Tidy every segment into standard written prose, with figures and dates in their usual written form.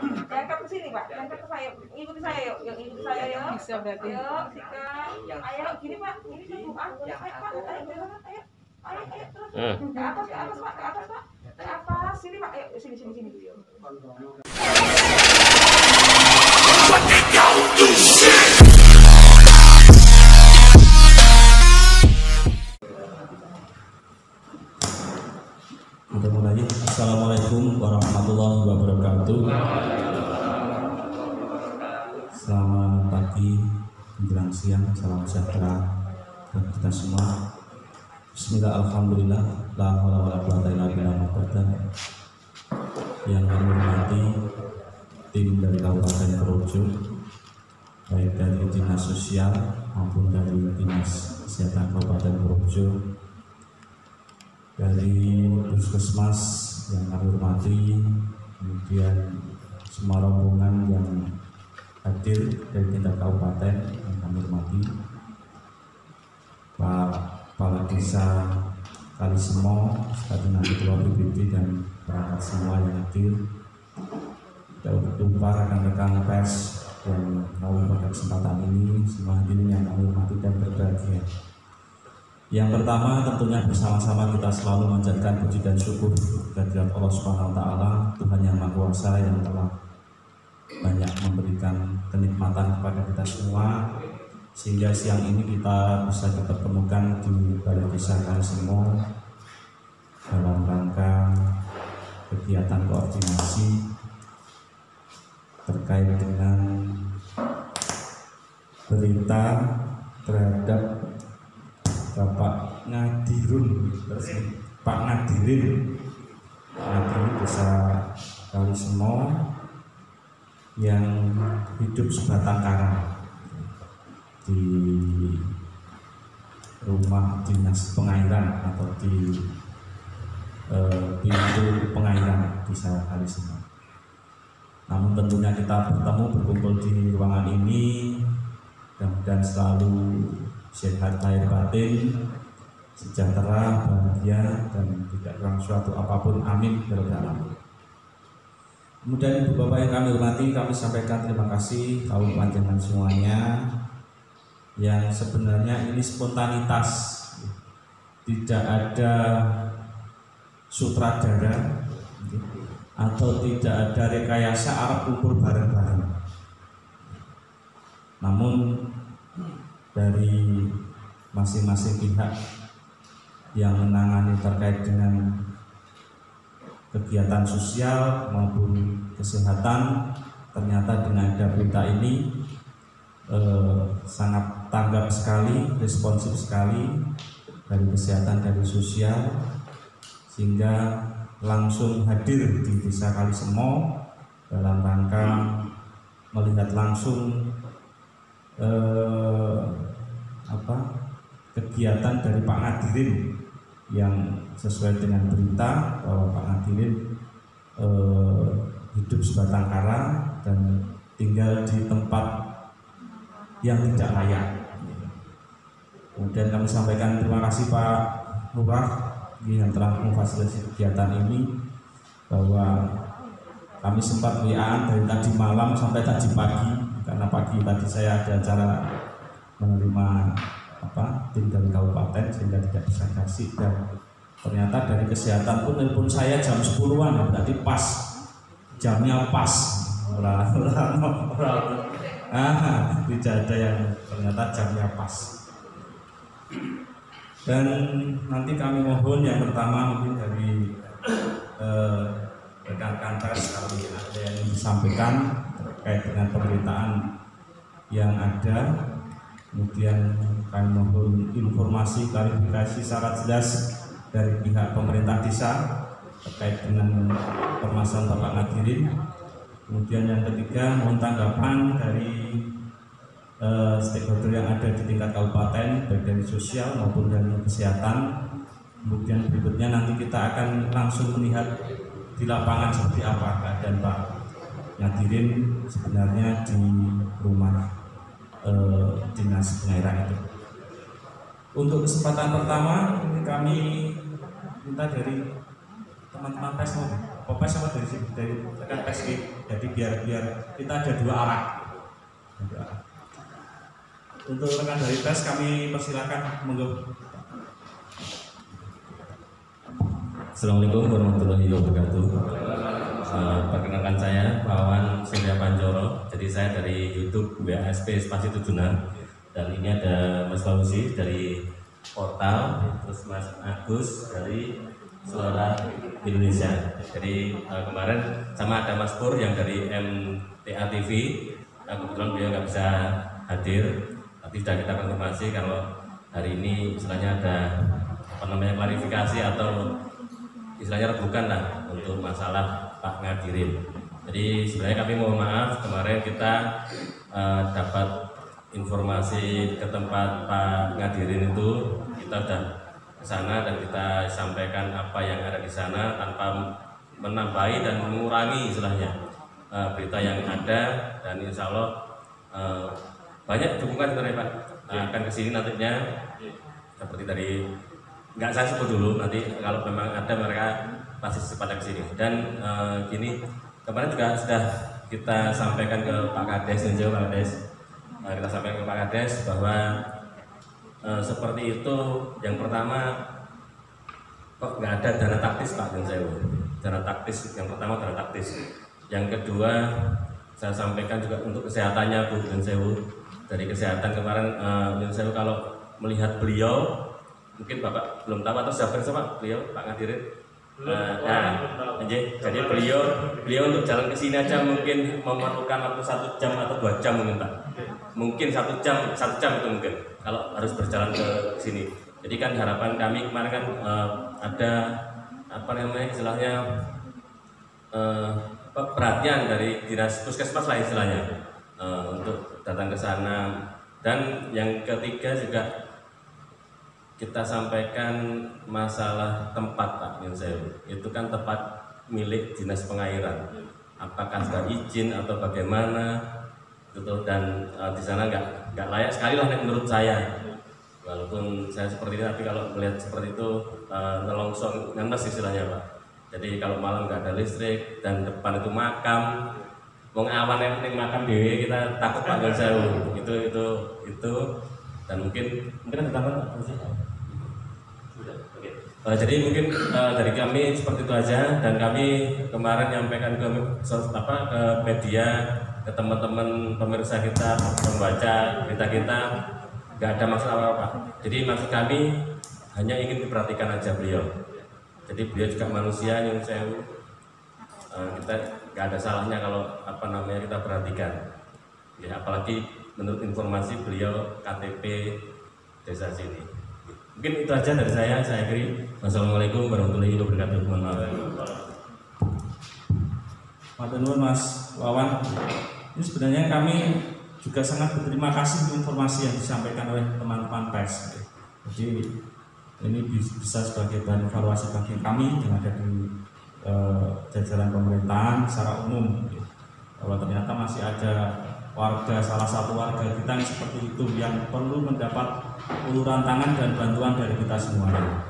Diangkat ke sini, Pak. Diangkat ke saya. Ikuti saya yuk. Yuk, ikuti saya yuk. Bisa berarti. Yuk, sikat. Ayo, gini Pak. Ini berdoa. Ayo, Pak. Ayo. Ayo, terus. Ke atas, Pak. Ke atas, Pak. Ke atas. Sini, Pak. Ayo, sini. Kita mulai. Assalamualaikum warahmatullahi wabarakatuh. Selamat pagi, menjelang siang, salam sejahtera bagi kita semua. Bismillah, alhamdulillah, la haula wala quwata illa billah. Yang kami hormati tim dari Kabupaten Projo, baik dari Dinas Sosial maupun dari Dinas Kesehatan Kabupaten Projo, dari Puskesmas yang kami hormati, kemudian semua rombongan yang hadir dari tingkat kabupaten yang kami hormati, Pak Kepala Desa Kalisemo, Sekaligus Ketua BPD dan perangkat semua yang hadir, tidak lupa rekan-rekan pers yang mau pada kesempatan ini, semua hadirin yang kami hormati dan berbahagia. Yang pertama, tentunya bersama-sama kita selalu menjadikan puji dan syukur kehadirat Allah Subhanahu wa Ta'ala, Tuhan yang Maha Kuasa yang telah banyak memberikan kenikmatan kepada kita semua, sehingga siang ini kita bisa dipertemukan di Balai Desa Kalisemo dalam rangka kegiatan koordinasi terkait dengan berita terhadap Bapak Ngadirun, Pak Ngadirin Desa Kalisemo yang hidup sebatang kara di rumah dinas pengairan atau di pintu pengairan Desa Kalisemo. Namun tentunya kita berkumpul di ruangan ini dan selalu sehat lahir batin, sejahtera, bahagia, dan tidak kurang suatu apapun. Amin. Kemudian Ibu Bapak yang kami hormati, kami sampaikan terima kasih kaum panjenengan semuanya yang sebenarnya ini spontanitas, tidak ada sutradara atau tidak ada rekayasa arep kumpul bareng-bareng. Namun dari masing-masing pihak yang menangani terkait dengan kegiatan sosial maupun kesehatan, ternyata dengan ada berita ini sangat tanggap sekali, responsif sekali dari kesehatan, dari sosial, sehingga langsung hadir di Desa Kalisemo dalam rangka melihat langsung kegiatan dari Pak Ngadirin yang sesuai dengan berita bahwa Pak Ngadirin hidup sebatang kara dan tinggal di tempat yang tidak layak. Kemudian kami sampaikan terima kasih Pak Lurah yang telah memfasilitasi kegiatan ini, bahwa kami sempat WA-an dari tadi malam sampai tadi pagi, karena pagi tadi saya ada acara menerima tim dari kabupaten sehingga tidak bisa kasih, dan ternyata dari kesehatan pun telepon saya jam 10-an, berarti pas jamnya pas. Tidak ada yang ternyata jamnya pas. Dan nanti kami mohon yang pertama mungkin dari rekan-rekan pers kalau ada yang disampaikan terkait dengan pemberitaan yang ada. Kemudian kami mohon informasi klarifikasi secara jelas dari pihak pemerintah desa terkait dengan permasalahan Bapak Ngadirin. Kemudian yang ketiga, mohon tanggapan dari stakeholder yang ada di tingkat kabupaten, baik dari sosial maupun dari kesehatan. Kemudian berikutnya nanti kita akan langsung melihat di lapangan seperti apa keadaan Pak Ngadirin sebenarnya di rumah dinas pengairan itu. Untuk kesempatan pertama ini kami minta dari teman-teman pers Popes sama dari rekan pers ini. Jadi biar kita ada dua arah. Untuk rekan dari pers kami persilakan monggo. Assalamualaikum warahmatullahi wabarakatuh. Perkenalkan saya Wawan Surya Panjoro. Jadi saya dari YouTube WASP Spasi 76 dan ini ada Mas Fauzi dari Portal, terus Mas Agus dari Suara Indonesia. Jadi kemarin sama ada Mas Pur yang dari MTA TV. Kebetulan beliau nggak bisa hadir, tapi sudah kita konfirmasi kalau hari ini istilahnya ada klarifikasi atau istilahnya rebukan lah untuk masalah Pak Ngadirin. Jadi sebenarnya kami mohon maaf kemarin kita dapat informasi ke tempat Pak Ngadirin itu, kita sudah ke sana dan kita sampaikan apa yang ada di sana tanpa menambahi dan mengurangi istilahnya berita yang ada, dan insya Allah banyak dukungan sebenarnya Pak akan kesini nantinya, seperti dari nggak saya sebut dulu, nanti kalau memang ada mereka pasti secepatnya kesini. Dan gini, kemarin juga sudah kita sampaikan ke Pak Kades, Pak Kades, kita sampaikan ke Pak Kades bahwa seperti itu. Yang pertama, kok nggak ada dana taktis Pak Yunsewu, dana taktis. Yang pertama dana taktis. Yang kedua, saya sampaikan juga untuk kesehatannya Bu Yunsewu. Dari kesehatan kemarin Yunsewu kalau melihat beliau, mungkin Bapak belum tahu atau sudah bersama beliau Pak Ngadirin. Jadi beliau untuk jalan ke sini aja mungkin memerlukan waktu 1 jam atau 2 jam mungkin Pak. Mungkin 1 jam itu mungkin kalau harus berjalan ke sini. Jadi kan harapan kami kemarin kan ada istilahnya perhatian dari dinas puskesmas lah istilahnya untuk datang ke sana. Dan yang ketiga juga kita sampaikan masalah tempat Pak Yunsewu. Itu kan tempat milik dinas pengairan. Apakah sudah izin atau bagaimana? Gitu. Dan di sana nggak layak sekali lah menurut saya. Walaupun saya seperti ini, tapi kalau melihat seperti itu nelongsong ngenes istilahnya Pak. Jadi kalau malam nggak ada listrik dan depan itu makam, wong awan yang penting makam dewe, kita takut Pak Yunsewu. Itu dan mungkin ada tambahan Pak. Jadi mungkin dari kami seperti itu aja, dan kami kemarin nyampaikan ke media, ke teman-teman pemirsa kita, pembaca berita kita, nggak ada maksud apa-apa. Jadi maksud kami hanya ingin diperhatikan aja beliau. Jadi beliau juga manusia yang kita nggak ada salahnya kalau kita perhatikan. Ya, apalagi menurut informasi beliau KTP desa sini. Mungkin itu aja dari saya akhiri. Wassalamualaikum warahmatullahi wabarakatuh. Matur nuwun Mas Wawan. Ini sebenarnya kami juga sangat berterima kasih untuk informasi yang disampaikan oleh teman-teman pers. Jadi ini bisa sebagai bahan evaluasi bagi kami yang ada di jajaran pemerintahan secara umum, bahwa ternyata masih ada salah satu warga kita yang seperti itu, yang perlu mendapat uluran tangan dan bantuan dari kita semuanya.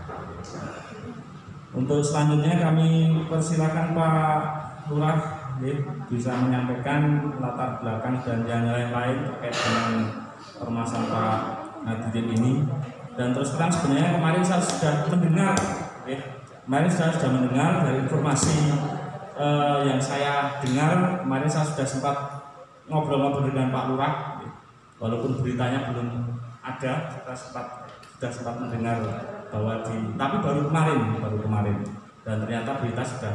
Untuk selanjutnya kami persilakan Pak Lurah bisa menyampaikan latar belakang dan yang lain-lain terkait dengan permasalahan Pak Ngadirin ini. Dan terus terang sebenarnya kemarin saya sudah mendengar, sudah mendengar dari informasi yang saya dengar. Kemarin saya sudah sempat ngobrol-ngobrol dengan Pak Lurah, walaupun beritanya belum ada, kita sudah sempat mendengar bahwa tapi baru kemarin, dan ternyata berita sudah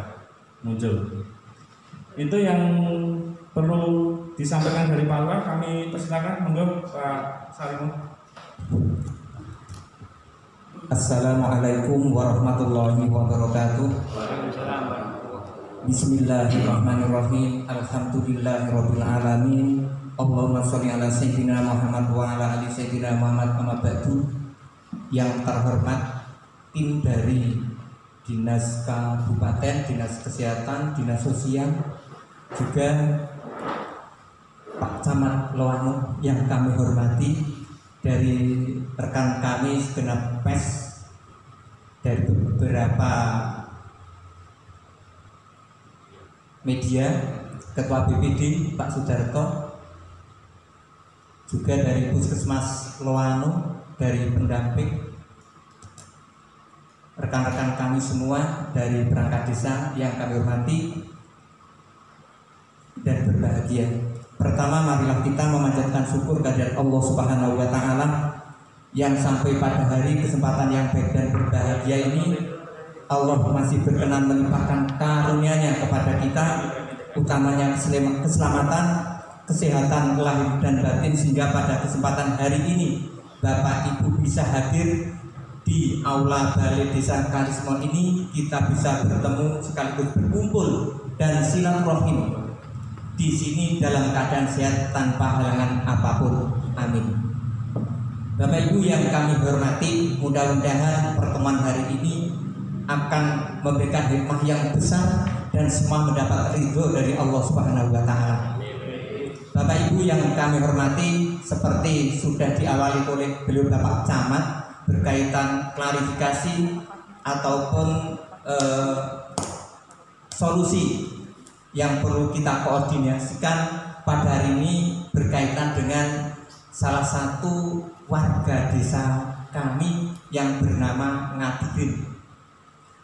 muncul. Itu yang perlu disampaikan dari Pak Lurah. Kami persilakan, monggo Pak Salim. Assalamualaikum warahmatullahi wabarakatuh. Bismillahirrahmanirrahim. Alhamdulillahirabbil alamin. Allahumma sholli ala sayyidina Muhammad wa ala ali sayyidina Muhammad. Amma ba'du. Yang terhormat tim dari Dinas Kabupaten, Dinas Kesehatan, Dinas Sosial, juga Pak Camat Loano yang kami hormati, dari rekan kami segenap pers, dari beberapa media, Ketua BPD Pak Sudarto, juga dari Puskesmas Loano, dari pendamping, rekan-rekan kami semua dari perangkat desa yang kami hormati dan berbahagia. Pertama, marilah kita memanjatkan syukur kehadirat Allah Subhanahu wa Ta'ala yang sampai pada hari kesempatan yang baik dan berbahagia ini Allah masih berkenan melimpahkan karunia-Nya kepada kita, utamanya keselamatan, kesehatan lahir dan batin, sehingga pada kesempatan hari ini Bapak Ibu bisa hadir di aula Balai Desa Kalismo ini, kita bisa bertemu sekaligus berkumpul dan silaturahim di sini dalam keadaan sehat tanpa halangan apapun. Amin. Bapak Ibu yang kami hormati, mudah-mudahan pertemuan hari ini akan memberikan hikmah yang besar dan semua mendapat ridho dari Allah Subhanahu wa Ta'ala. Bapak Ibu yang kami hormati, seperti sudah diawali oleh beliau Bapak Camat berkaitan klarifikasi ataupun solusi yang perlu kita koordinasikan pada hari ini berkaitan dengan salah satu warga desa kami yang bernama Ngadirin.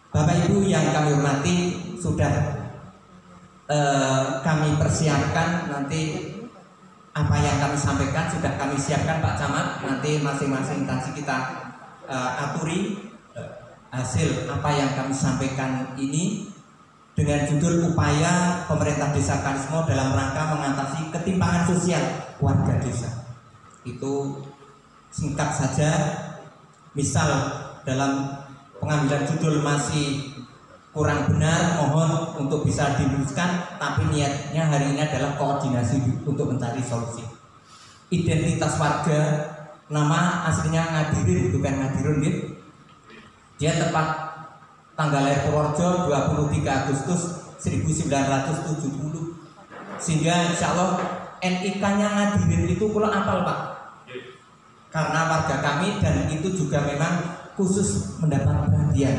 Bapak Ibu yang kami hormati, sudah kami persiapkan nanti apa yang kami sampaikan, sudah kami siapkan Pak Camat. Nanti masing-masing instansi kita aturi hasil apa yang kami sampaikan ini dengan judul upaya pemerintah desa Kalismo dalam rangka mengatasi ketimpangan sosial warga desa. Itu singkat saja. Misal dalam pengambilan judul masih kurang benar, mohon untuk bisa diluruskan, tapi niatnya hari ini adalah koordinasi untuk mencari solusi. Identitas warga, nama aslinya Ngadirin, bukan Ngadirun gitu. Dia tepat tanggal lahir Purworejo 23 Agustus 1970. Sehingga insya Allah NIK-nya Ngadirin itu kurang apal Pak, karena warga kami, dan itu juga memang khusus mendapat perhatian.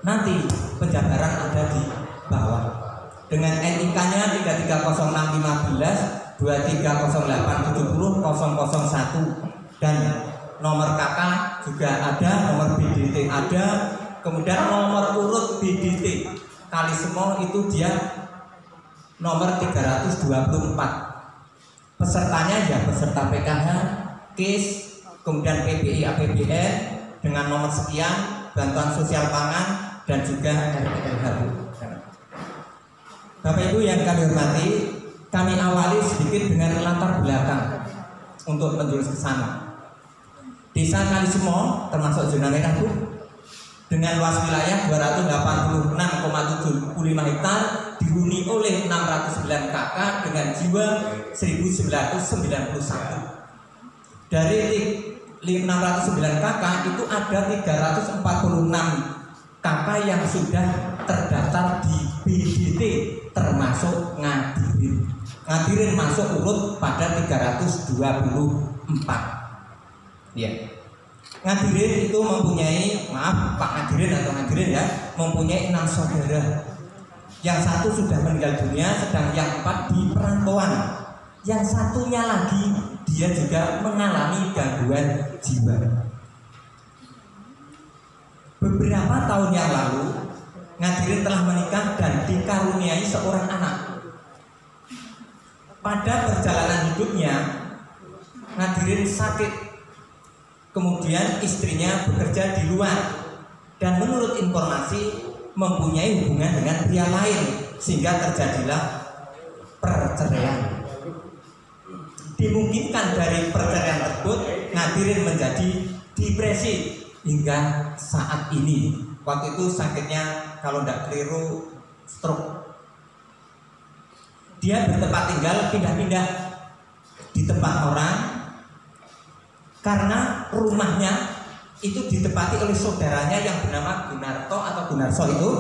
Nanti penjabaran ada di bawah dengan NIK-nya 330615 230870 001 dan nomor KK juga ada, nomor BDT ada, kemudian nomor urut BDT Kalismo itu dia nomor 324. Pesertanya ya peserta PKH, KIS, kemudian PBI APBN dengan nomor sekian, bantuan sosial pangan, dan juga RPLH. Bapak Ibu yang kami hormati, kami awali sedikit dengan latar belakang untuk menjurus ke sana. Desa Kalismo termasuk zona merah Bu, dengan luas wilayah 286,75 hektar, dihuni oleh 609 KK dengan jiwa 1991. Dari 609 KK itu ada 346 KK yang sudah terdaftar di BDT, termasuk Ngadirin. Ngadirin masuk urut pada 324. Ya. Ngadirin itu mempunyai, maaf Pak Ngadirin atau Ngadirin ya, mempunyai 6 saudara. Yang satu sudah meninggal dunia, sedang yang 4 di perantauan. Yang satunya lagi dia juga mengalami gangguan jiwa. Beberapa tahun yang lalu Ngadirin telah menikah dan dikaruniai seorang anak. Pada perjalanan hidupnya Ngadirin sakit, kemudian istrinya bekerja di luar dan menurut informasi mempunyai hubungan dengan pria lain, sehingga terjadilah perceraian. Dimungkinkan dari perceraian tersebut Ngadirin menjadi depresi hingga saat ini. Waktu itu sakitnya kalau tidak keliru stroke. Dia bertempat tinggal pindah-pindah di tempat orang karena rumahnya itu ditempati oleh saudaranya yang bernama Gunarto atau Gunarso itu,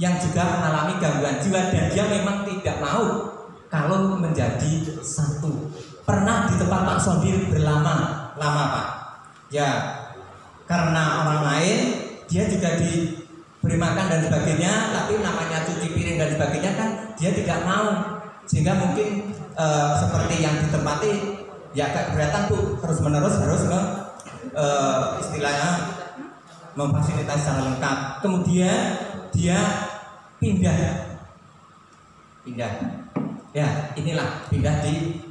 yang juga mengalami gangguan jiwa, dan dia memang tidak mau kalau menjadi satu. Pernah di tempat Pak Sondir berlama-lama Pak. Ya, karena orang lain dia juga diberi makan dan sebagainya, tapi namanya cuci piring dan sebagainya kan dia tidak mau, sehingga mungkin seperti yang ditempati ya agak keberatan Bu, terus menerus harus istilahnya memfasilitasi secara lengkap. Kemudian dia pindah ya, inilah pindah di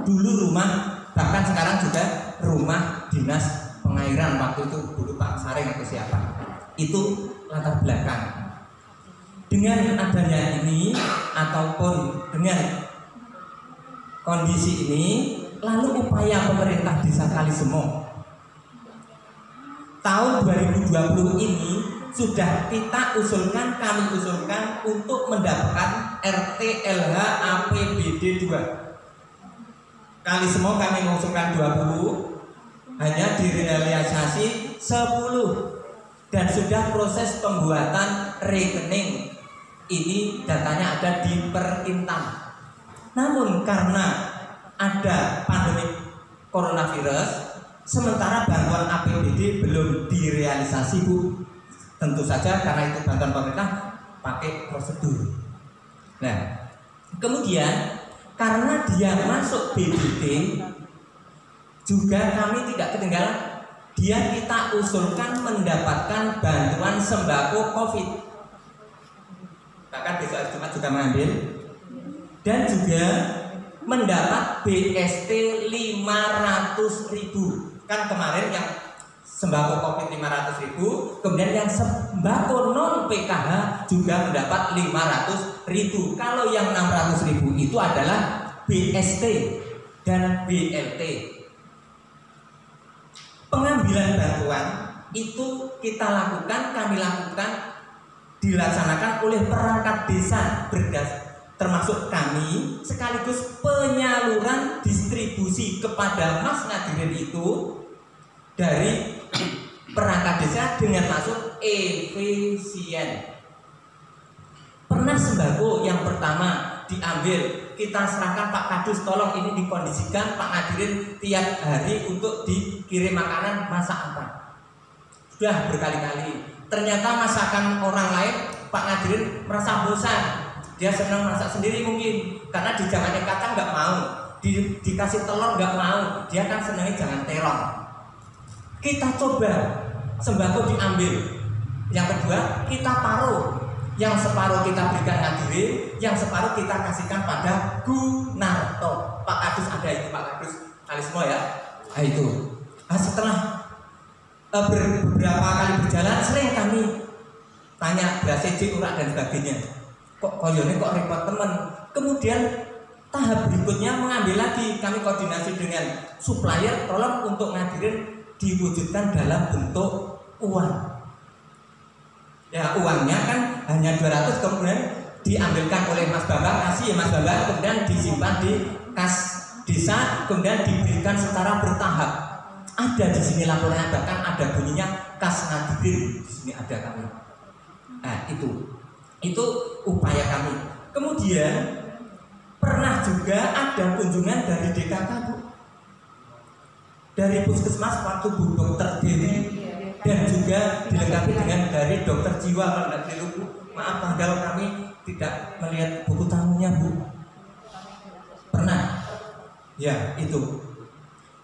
dulu rumah, bahkan sekarang juga rumah dinas pengairan, waktu itu dulu Pak Saring atau siapa, itu latar belakang. Dengan adanya ini ataupun dengan kondisi ini, lalu upaya pemerintah Desa Kalisemo tahun 2020 ini sudah kami usulkan untuk mendapatkan RT/LH APBD 2. Kalisemo kami mengusulkan 20, hanya direalisasi 10, dan sudah proses pembuatan rekening. Ini datanya ada di Perintam. Namun karena ada pandemi coronavirus, sementara bantuan APBD belum direalisasi Bu. Tentu saja karena itu bantuan pemerintah pakai prosedur. Nah, kemudian karena dia masuk BDT, juga kami tidak ketinggalan. Kita usulkan mendapatkan bantuan sembako COVID. Bahkan besok Jumat juga mengambil. Dan juga mendapat BST 500.000. Kan kemarin yang sembako COVID 500.000, kemudian yang sembako non PKH juga mendapat 500.000. Kalau yang 600.000 itu adalah BST dan BLT. Pengambilan bantuan itu kami lakukan dilaksanakan oleh perangkat desa termasuk kami, sekaligus penyaluran distribusi kepada Mas Ngadirin itu dari perangkat desa dengan maksud efisien. Pernah sembako yang pertama diambil, kita serahkan Pak Kadus, tolong ini dikondisikan Pak Ngadirin tiap hari untuk dikirim makanan, masak apa. Sudah berkali-kali. Ternyata masakan orang lain Pak Ngadirin merasa bosan. Dia senang masak sendiri mungkin, karena di jangan kacang nggak mau, dikasih telur nggak mau, dia kan senangnya jangan terong. Kita coba sembako diambil. Yang kedua kita paruh, yang separuh kita berikan Ngadirin, yang separuh kita kasihkan pada Gunarto. Pak Kadus ada itu, Pak Kadus Kalisemo ya. Nah itu. Nah, setelah beberapa kali berjalan, sering kami tanya BCJ, urak dan sebagainya. Kok koyone kok repot teman. Kemudian tahap berikutnya mengambil lagi, kami koordinasi dengan supplier, tolong untuk Ngadirin diwujudkan dalam bentuk uang. Ya uangnya kan hanya 200, kemudian diambilkan oleh Mas Bambang, kasih ya Mas Bambang, kemudian disimpan di kas desa, kemudian diberikan secara bertahap. Ada di sini laporannya, bahkan ada bunyinya kas Ngadirin, di sini ada kami. Nah itu upaya kami. Kemudian pernah juga ada kunjungan dari DKK Bu, dari puskesmas waktu Bu Dokter Dewi, dan juga dilengkapi dengan dari dokter jiwa kalau tidak keliru Bu. Maaf kalau kami tidak melihat buku tamunya Bu. Pernah ya itu.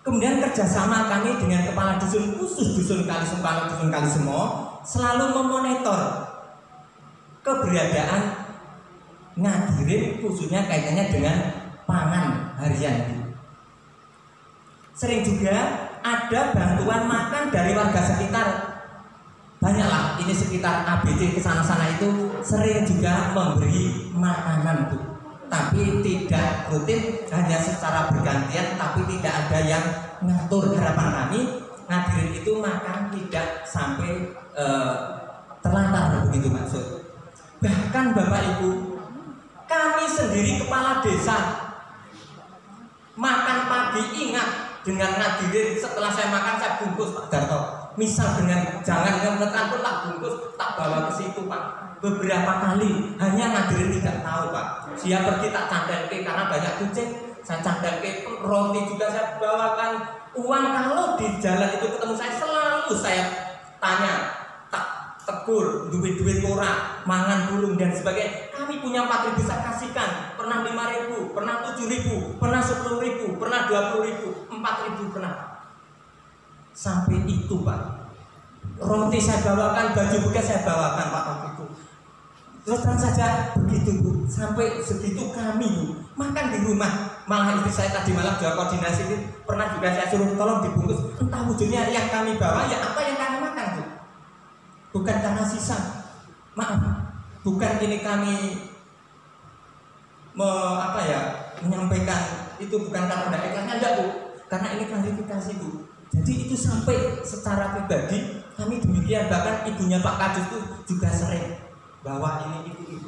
Kemudian kerjasama kami dengan kepala dusun, khusus dusun Kalisemo, selalu memonitor keberadaan Ngadirin, khususnya kaitannya dengan pangan harian. Sering juga ada bantuan makan dari warga sekitar. Banyaklah, ini sekitar ABC kesana-sana itu sering juga memberi makanan Bu. Tapi tidak rutin, hanya secara bergantian, tapi tidak ada yang ngatur. Harapan kami Ngadirin itu makan tidak sampai terlantar, begitu maksud. Bahkan Bapak Ibu, kami sendiri kepala desa makan pagi, ingat dengan Ngadirin, setelah saya makan saya bungkus Pak Darto. Misal dengan jangan menekan pun tak bungkus, tak bawa ke situ Pak. Beberapa kali hanya Ngadirin tidak tahu Pak. Dia pergi tak candalke karena banyak kucing, saya candalke roti juga saya bawakan. Uang kalau di jalan itu ketemu saya, selalu saya tanya, tak tegur, duit-duit ora, mangan bulung dan sebagainya. Kami punya 4.000 saya kasihkan, pernah 5.000, pernah 7.000, pernah 10.000, pernah 20.000, 4.000 pernah. Sampai itu Pak. Roti saya bawakan, baju bekas saya bawakan Pak waktu itu. Terus terang saja begitu Bu, sampai segitu kami Bu makan di rumah. Malah istri saya tadi malam juga koordinasi ini, pernah juga saya suruh tolong dibungkus. Entah wujudnya yang kami bawa ya apa yang kami makan Bu. Bukan karena sisa, maaf, bukan ini kami menyampaikan itu bukan karena ada ikhlasnya, enggak Bu, karena ini klarifikasi Bu. Jadi itu sampai secara pribadi kami demikian, bahkan ibunya Pak Kadus itu juga sering bawa ini itu.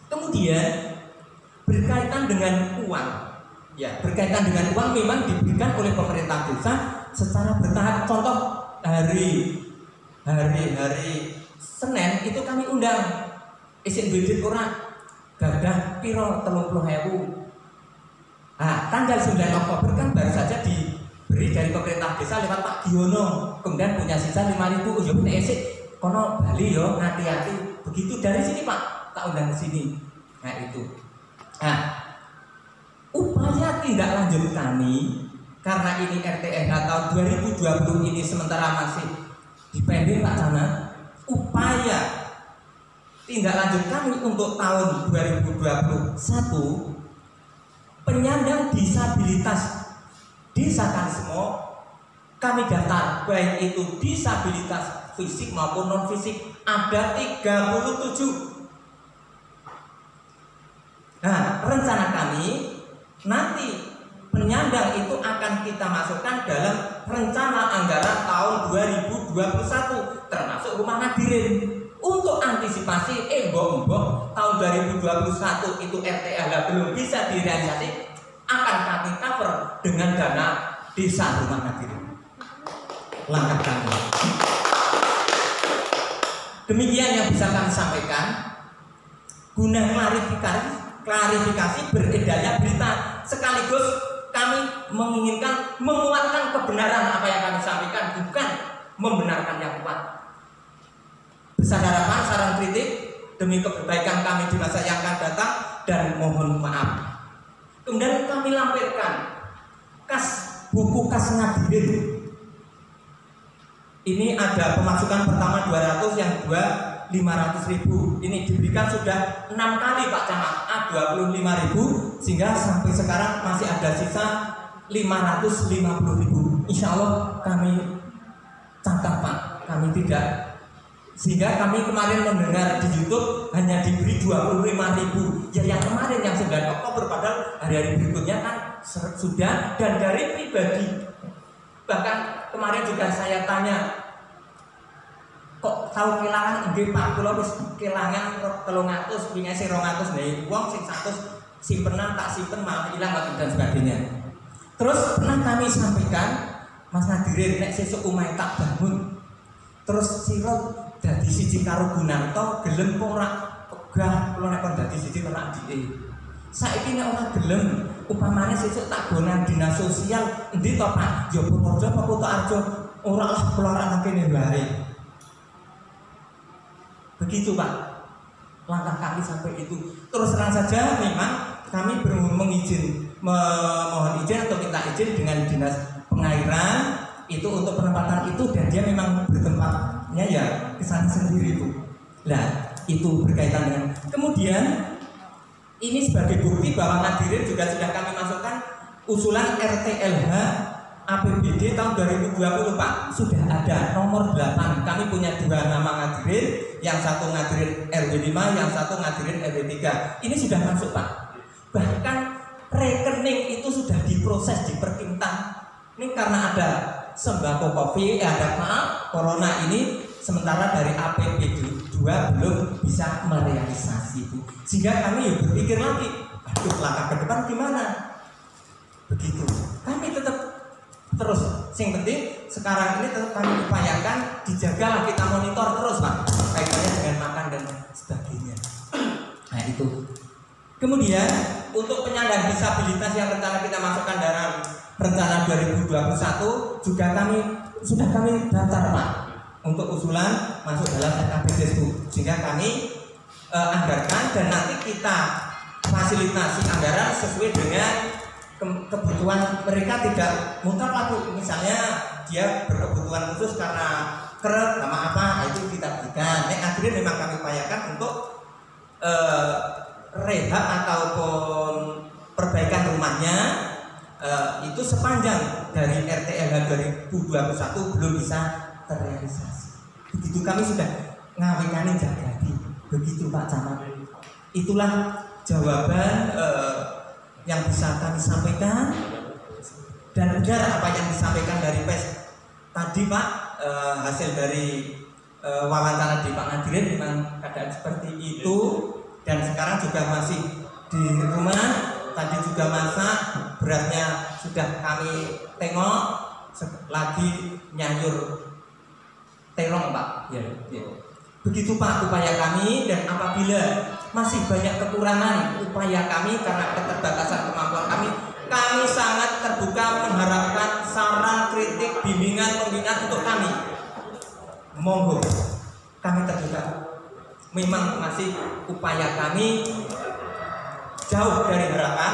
Kemudian berkaitan dengan uang, ya berkaitan dengan uang memang diberikan oleh pemerintah desa secara bertahap. Contoh hari Senin itu kami undang isin duit ora gadah piro 30.000. Nah, tanggal 9 Oktober kan baru saja diberi dari pemerintah desa lewat Pak Giono, kemudian punya sisa 5.000. Oh ya punya esik kono Bali yo hati-hati. Begitu dari sini Pak, tak undang ke sini. Nah itu. Nah, upaya tindak lanjut kami karena ini RTNH tahun 2020 ini sementara masih dipending Pak Cana, upaya tindak lanjut kami untuk tahun 2021 penyandang disabilitas desa Kalisemo kami daftar, baik itu disabilitas fisik maupun non fisik ada 37. Nah, rencana kami nanti penyandang itu akan kita masukkan dalam rencana anggaran tahun 2021 termasuk rumah Nadirin. Untuk antisipasi mbok tahun 2021 itu RTLH belum bisa direalisasi, akan kami cover dengan dana desa rumah Nadirin. Langkah kami. Demikian yang bisa kami sampaikan guna klarifikasi beredarnya berita, sekaligus kami menginginkan menguatkan kebenaran apa yang kami sampaikan, bukan membenarkan yang kuat. Besar harapan, saran kritik demi kebaikan kami di masa yang akan datang dan mohon maaf. Kemudian kami lampirkan buku kas Nadirin. Ini ada pemasukan pertama 200, yang kedua 500.000. Ini diberikan sudah 6 kali Pak Camat, 25.000, sehingga sampai sekarang masih ada sisa 550.000. Insya Allah kami cangkap Pak, kami tidak. Sehingga kami kemarin mendengar di YouTube hanya diberi 25.000. Ya yang kemarin yang 9 Oktober, padahal hari-hari berikutnya kan sudah. Dan dari pribadi, bahkan kemarin juga saya tanya, kok tahu kelangan nggih Pak, kula wis kelangan 300 wingi 200 nih wong sing 100 simpenan tak simpen malah hilang dan sebagainya. Terus pernah kami sampaikan, Mas Nadirin nek sesuk omahe tak bangun terus sira dadi siji karo Gunarto, gelem ora pegah kula nek kon dadi siji karo adike. Saiki nek ora gelem, upamane sesuk tak gonan dinas sosial endi to Pak? Ya Purworejo apa Kutoarjo? Ora lah kula ora kene wae. Begitu Pak, langkah kami sampai itu. Terus terang saja memang kami mohon izin atau minta izin dengan dinas pengairan itu untuk penempatan itu, dan dia memang bertempatnya ya ke sana sendiri itu. Nah itu berkaitan dengan, kemudian ini sebagai bukti bahwa Nadirin juga sudah kami masukkan usulan RTLH APBD tahun 2020 Pak, sudah ada nomor 8. Kami punya 2 nama Nadirin, yang satu Nadirin RW 5, yang satu Nadirin RW 3. Ini sudah masuk Pak. Bahkan rekening itu sudah diproses di Perkintan. Ini karena ada sembako COVID, ada corona ini, sementara dari APBD 2 belum bisa merealisasi itu. Sehingga kami berpikir lagi, aduh langkah ke depan gimana? Begitu. Kami tetap terus, yang penting sekarang ini tetap kami upayakan, dijagalah, kita monitor terus Pak, kaitannya dengan makan dan sebagainya. Nah itu. Kemudian untuk penyandang disabilitas yang rencana kita masukkan dalam rencana 2021 juga kami daftar Pak. untuk usulan masuk dalam SKB Desbud, sehingga kami anggarkan dan nanti kita fasilitasi anggaran sesuai dengan kebutuhan mereka, tidak mutlak Bu. Misalnya dia berkebutuhan khusus karena kerap sama apa, itu kita berikan. Akhirnya memang kami upayakan untuk rehab ataupun perbaikan rumahnya itu sepanjang dari RTLH 2021 belum bisa terrealisasi. Begitu kami sudah ngawinani jadi. Begitu Pak Camat. Itulah jawaban yang bisa kami sampaikan, dan benar apa yang disampaikan dari PES tadi Pak, hasil dari wawancara di Pak Nadirin memang keadaan seperti itu, dan sekarang juga masih di rumah. Tadi juga masak, berasnya sudah kami tengok, lagi nyayur terong Pak. Ya. Begitu Pak upaya kami, dan apabila masih banyak kekurangan upaya kami karena keterbatasan kemampuan kami sangat terbuka mengharapkan saran, kritik, bimbingan, pembinaan untuk kami. Monggo, kami terbuka. Memang masih upaya kami jauh dari harapan,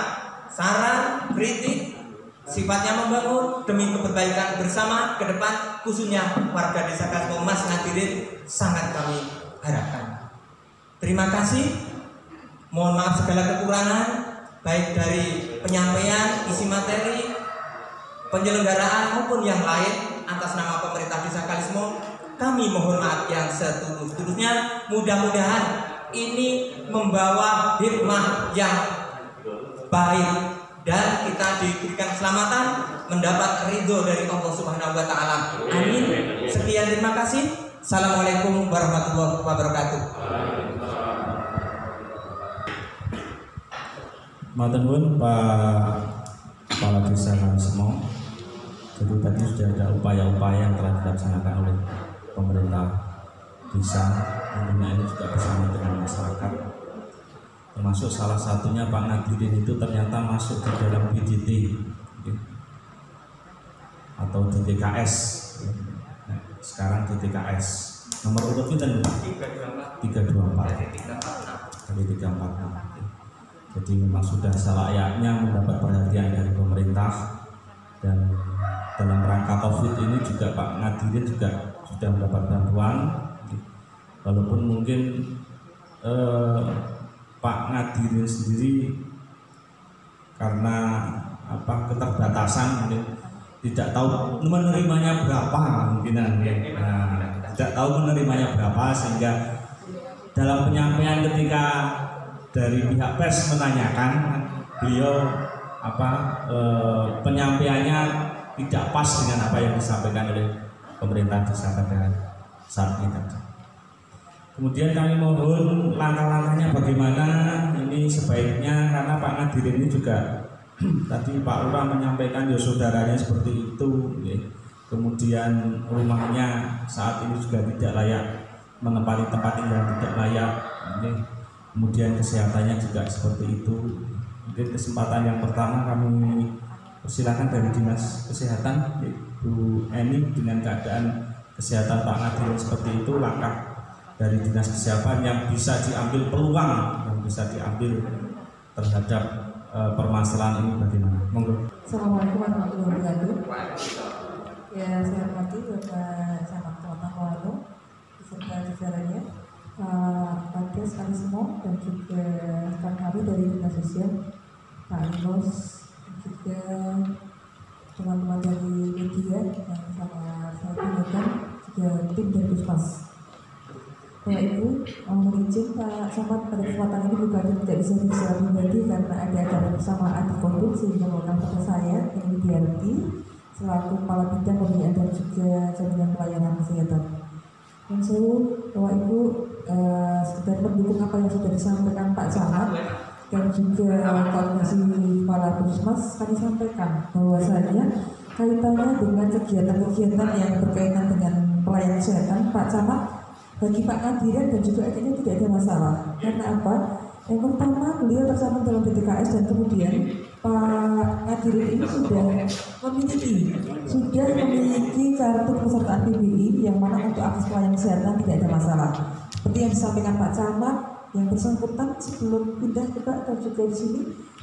saran, kritik sifatnya membangun demi kebaikan bersama ke depan, khususnya warga Desa Kasmo Mas Nadirin sangat kami harapkan. Terima kasih. Mohon maaf segala kekurangan baik dari penyampaian isi materi, penyelenggaraan maupun yang lain atas nama pemerintah Desa Kalismo. Kami mohon maaf yang setulus-tulusnya. Mudah-mudahan ini membawa hikmah yang baik dan kita diberikan keselamatan, mendapat ridho dari Allah Subhanahu wa taala. Amin. Sekian, terima kasih. Assalamualaikum warahmatullahi wabarakatuh. Matur nuwun Pak Kepala Desa Kalismo. Jadi tadi sudah ada upaya-upaya yang telah dilaksanakan oleh pemerintah desa, tentunya ini juga bersama dengan masyarakat. Termasuk salah satunya Pak Nadirin itu ternyata masuk di dalam PDT atau DTKS. Sekarang DTKS nomor urut kita 324 dari 346. Jadi memang sudah selayaknya mendapat perhatian dari pemerintah, dan dalam rangka COVID ini juga Pak Nadirin juga sudah mendapat bantuan, walaupun mungkin Pak Nadirin sendiri karena keterbatasan mungkin tidak tahu menerimanya berapa kemungkinan ya. Tidak tahu menerimanya berapa, sehingga dalam penyampaian ketika dari pihak PES menanyakan, beliau penyampaiannya tidak pas dengan apa yang disampaikan oleh pemerintah desa pada saat ini. Kemudian kami mohon langkah-langkahnya bagaimana ini sebaiknya, karena Pak Nadirin ini juga tadi Pak Lurah menyampaikan ya saudaranya seperti itu, ya. Kemudian rumahnya saat ini juga tidak layak menempati tempat tinggal, tidak layak, ya. Kemudian kesehatannya juga seperti itu. Mungkin kesempatan yang pertama kami persilakan dari Dinas Kesehatan, Bu Eni, dengan keadaan kesehatan Pak Nadirin seperti itu, langkah dari Dinas Kesehatan yang bisa diambil peluang, yang bisa diambil terhadap permasalahan ini bagaimana? Monggo. Assalamualaikum warahmatullahi wabarakatuh. Ya, saya hormati Bapak Camat Kota Wano beserta jajarannya, Pak Des Kalismo, dan juga rekan kami dari Dinas Sosial, Pak Inos, dan juga teman-teman dari media yang sama saya gunakan, juga tim dari Puskesmas. Bapak Ibu, mohon izin Pak Camat pada kesempatan ini bukan tidak bisa bicara pribadi karena ada acara bersamaan di Konduk, sehingga mohon pada saya ini Diarti selaku Kepala Bidang Pembinaan dan juga Jaminan Pelayanan Kesehatan. Yang saya, Bapak Ibu, sekedar mendukung apa yang sudah disampaikan Pak Camat dan juga koordinasi Kepala Puskesmas, kami sampaikan bahwasanya kaitannya dengan kegiatan-kegiatan yang berkaitan dengan pelayanan kesehatan Pak Camat, bagi Pak Nadirin dan juga akhirnya tidak ada masalah. Karena apa? Yang pertama, beliau bersama dalam DTKS, dan kemudian Pak Nadirin hadirin ini sudah memiliki kartu pesertaan PBI yang mana untuk akses pelayanan kesehatan tidak ada masalah. Seperti yang disampaikan Pak Camat, yang bersangkutan sebelum pindah ke Pak dan juga di sini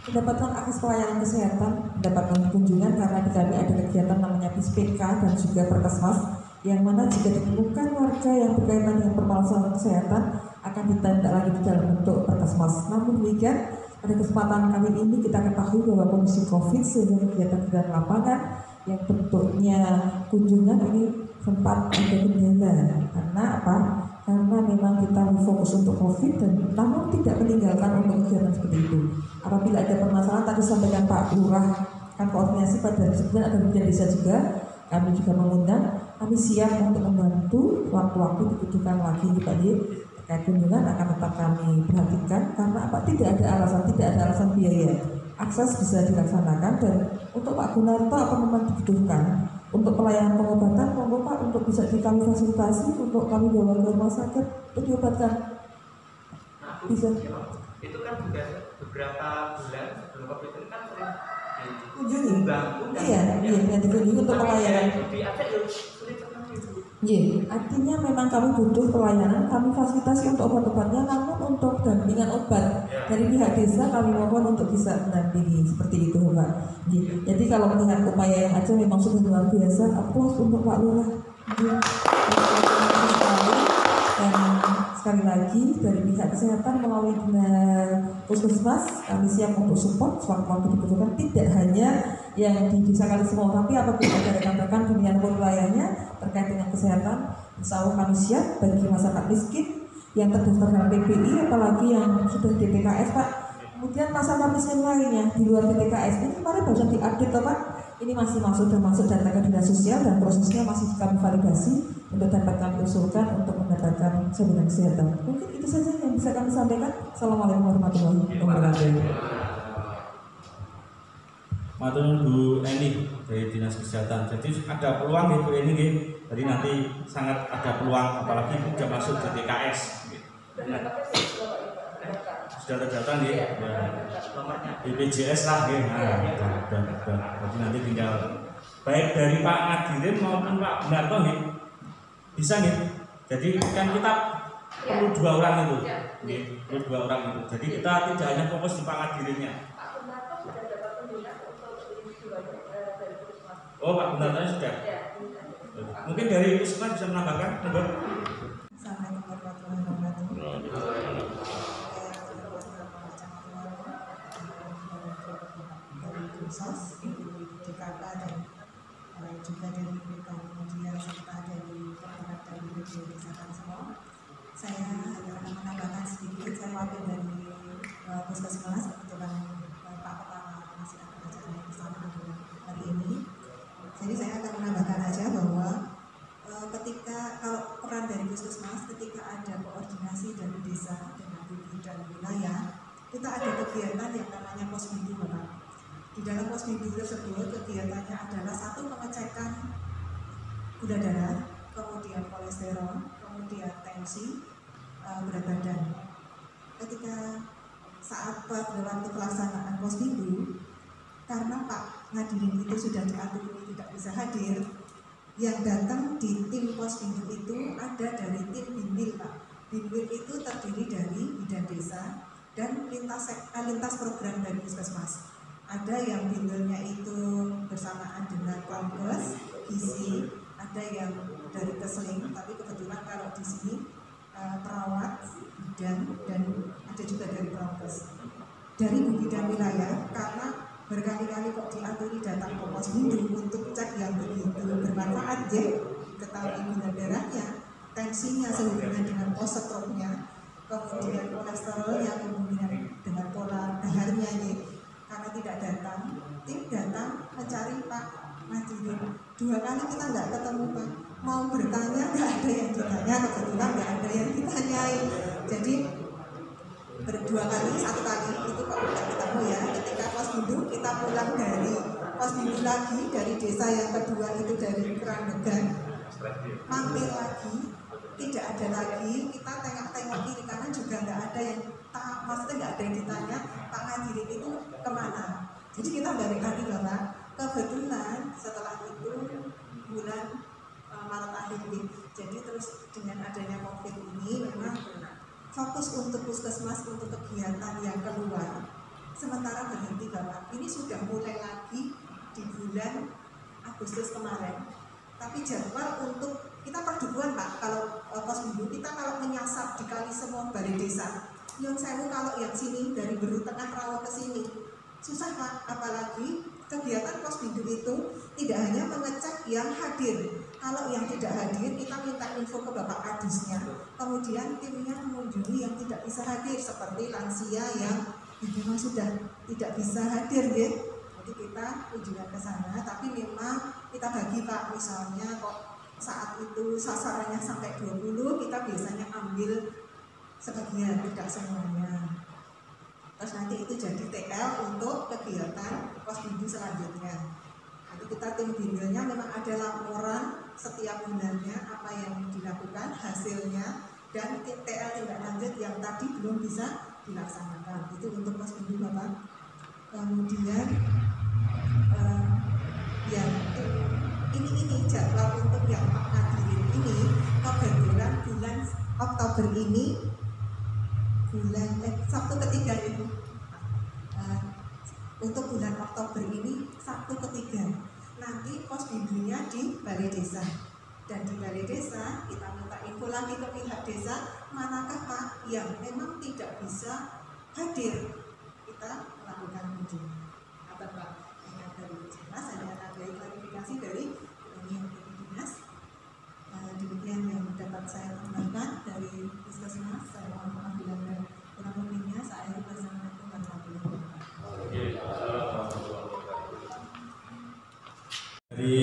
mendapatkan akses pelayanan kesehatan, mendapatkan kunjungan karena di kami ada kegiatan namanya PISPK dan juga Perkesmas, yang mana jika ditemukan warga yang berkaitan dengan permasalahan kesehatan akan ditindaklanjuti dalam bentuk Perkesmas. Namun demikian, pada kesempatan kali ini kita ketahui bahwa kondisi COVID sehingga kegiatan lapangan yang bentuknya kunjungan ini sempat ada kendala. Karena apa? Karena memang kita fokus untuk COVID dan namun tidak meninggalkan untuk kegiatan seperti itu. Apabila ada permasalahan, tadi sampaikan Pak Lurah kan koordinasi pada sebenarnya ada bagian desa juga, kami juga mengundang, kami siap untuk membantu waktu-waktu dibutuhkan lagi Pak Ye. Terkait kunjungan akan tetap kami perhatikan karena apa? Tidak ada alasan biaya. Akses bisa dilaksanakan dan untuk Pak Gunarto apa memang dibutuhkan untuk pelayanan pengobatan, monggo Pak untuk bisa kami fasilitasi untuk kami bawa ke rumah sakit untuk diobatkan. Bisa. Itu kan juga beberapa bulan sebelum COVID itu kan sering kunjungi. Iya, yang dikunjungi untuk pelayanan. Iya, artinya memang kami butuh pelayanan, kami fasilitasi untuk obat-obatnya, namun untuk dampingan obat dari pihak desa kami mohon untuk bisa mendampingi seperti itu, Pak. Jadi kalau melihat upaya yang ada memang sudah luar biasa, aplaus untuk Pak Lurah. Dan sekali lagi dari pihak kesehatan melalui Puskesmas kami siap untuk support sewaktu-waktu dibutuhkan, tidak hanya yang di desa Kalisemo, tapi apabila ada rekan-rekan pemilihan wilayahnya terkait dengan kesehatan, insya Allah kami siap bagi masyarakat miskin yang terdaftar dalam PBI, apalagi yang sudah DPKS Pak. Kemudian masyarakat miskin lainnya di luar DPKS ini kemarin baru diupdate Pak. Ini masih sudah masuk data ke dinas sosial dan prosesnya masih kami validasi untuk dapat kami usulkan untuk mendapatkan jaminan kesehatan. Mungkin itu saja yang bisa kami sampaikan. Assalamualaikum warahmatullahi wabarakatuh. Matur Bu Eni dari Dinas Kesehatan. Jadi ada peluang ya Bu Eni, jadi nanti sangat ada peluang, apalagi sudah masuk di DKS. Sudah terdaftar ya, BPJS lah ya. Jadi nanti tinggal baik dari Pak Ngadirin maupun Pak Gunarto nih bisa nih. Jadi kan kita perlu 2 orang itu, perlu 2 orang itu. Jadi kita tidak hanya fokus di Pak Ngadirinnya. Oh, Pak Gunarto sudah. Mungkin dari Puskesmas bisa menambahkan, monggo. Assalamualaikum warahmatullahi wabarakatuh. Sos, DKK dan juga dari kemudian serta dari pemerintah dari desa semua. Saya hanya akan menambahkan sedikit. Saya wakil dari Puskesmas, kebetulan Pak Kepala masih akan acara bersama dengan hari ini. Jadi saya akan menambahkan aja bahwa ketika kalau peran dari Puskesmas, ketika ada koordinasi dari desa dengan BPI dan wilayah, kita ada kegiatan yang namanya posbindu, Bapak. Di dalam posbindu tersebut kegiatannya adalah 1 pengecekan gula darah, kemudian kolesterol, kemudian tensi, berat badan. Ketika saat pada waktu pelaksanaan posbindu, karena Pak Ngadirin itu sudah diatur tidak bisa hadir, yang datang di tim posbindu itu ada dari tim Binwil Pak. Binwil itu terdiri dari bidan desa dan lintas program dari Puskesmas. Ada yang binwilnya itu bersamaan dengan Konkes, gizi, ada yang dari Kesling, tapi kebetulan kalau di sini perawat, bidan, dan ada juga dari Konkes. Dari bidan wilayah, karena berkali-kali kok diaturi datang ke posbindu untuk cek yang begitu bermanfaat, ya, ketahui gula darahnya, tensinya sehubungan dengan kolesterolnya, kemudian kolesterolnya, kemudian dengan pola daharnya, ya. Karena tidak datang, tim datang mencari Pak Ngadirin. 2 kali kita nggak ketemu Pak. Mau bertanya nggak ada yang ditanya, kebetulan nggak ada yang ditanyain. Jadi 2 kali, 1 kali itu Pak nggak ketemu ya. Ketika posbindu kita pulang dari posbindu lagi dari desa yang kedua itu dari Kerandegan, mampir lagi, tidak ada lagi. Kita tengok-tengok kiri kanan juga nggak ada yang maksudnya nggak ada yang ditanya Pak Ngadirin itu kemana. Jadi kita balik lagi Bapak, kebetulan setelah itu bulan Maret akhir ini, jadi terus dengan adanya COVID ini memang fokus untuk puskesmas untuk kegiatan yang keluar sementara berhenti Bapak. Ini sudah mulai lagi di bulan Agustus kemarin, tapi jadwal untuk kita perdukuan Pak, kalau Posbindu kita kalau menyasar di kali semua balai desa Nyun Sewu, kalau yang sini dari Beru Tengah Rawa ke sini susah Pak, apalagi kegiatan Posbindu itu tidak hanya mengecek yang hadir, kalau yang tidak hadir kita minta info ke Bapak Kadisnya, kemudian timnya mengunjungi yang tidak bisa hadir seperti lansia yang memang sudah tidak bisa hadir ya. Jadi kita kunjungan ke sana, tapi memang kita bagi Pak, misalnya kok saat itu sasarannya sampai 20, kita biasanya ambil sebagian, tidak semuanya. Terus nanti itu jadi TL untuk kegiatan Posbindu selanjutnya. Nanti kita tim binilnya memang ada laporan setiap bulannya apa yang dilakukan, hasilnya, dan TL tindak lanjut yang tadi belum bisa dilaksanakan. Itu untuk Posbindu Bapak. Kemudian yang ini jadwal untuk yang Pak hadirin ini kebetulan bulan Oktober ini bulan Sabtu ketiga itu untuk bulan Oktober ini Sabtu ketiga nanti Posbindunya di Balai Desa, dan di Balai Desa kita minta info lagi ke pihak desa manakah Pak yang memang tidak bisa hadir, kita melakukan kunjungan. Apa Pak yang dari jelas hanya ada klarifikasi dari dinas. Demikian yang dapat saya tambahkan dari puskesmas. Saya mohon maaf bila kurang lebihnya. Saya Assalamualaikum warahmatullahi wabarakatuh. Dari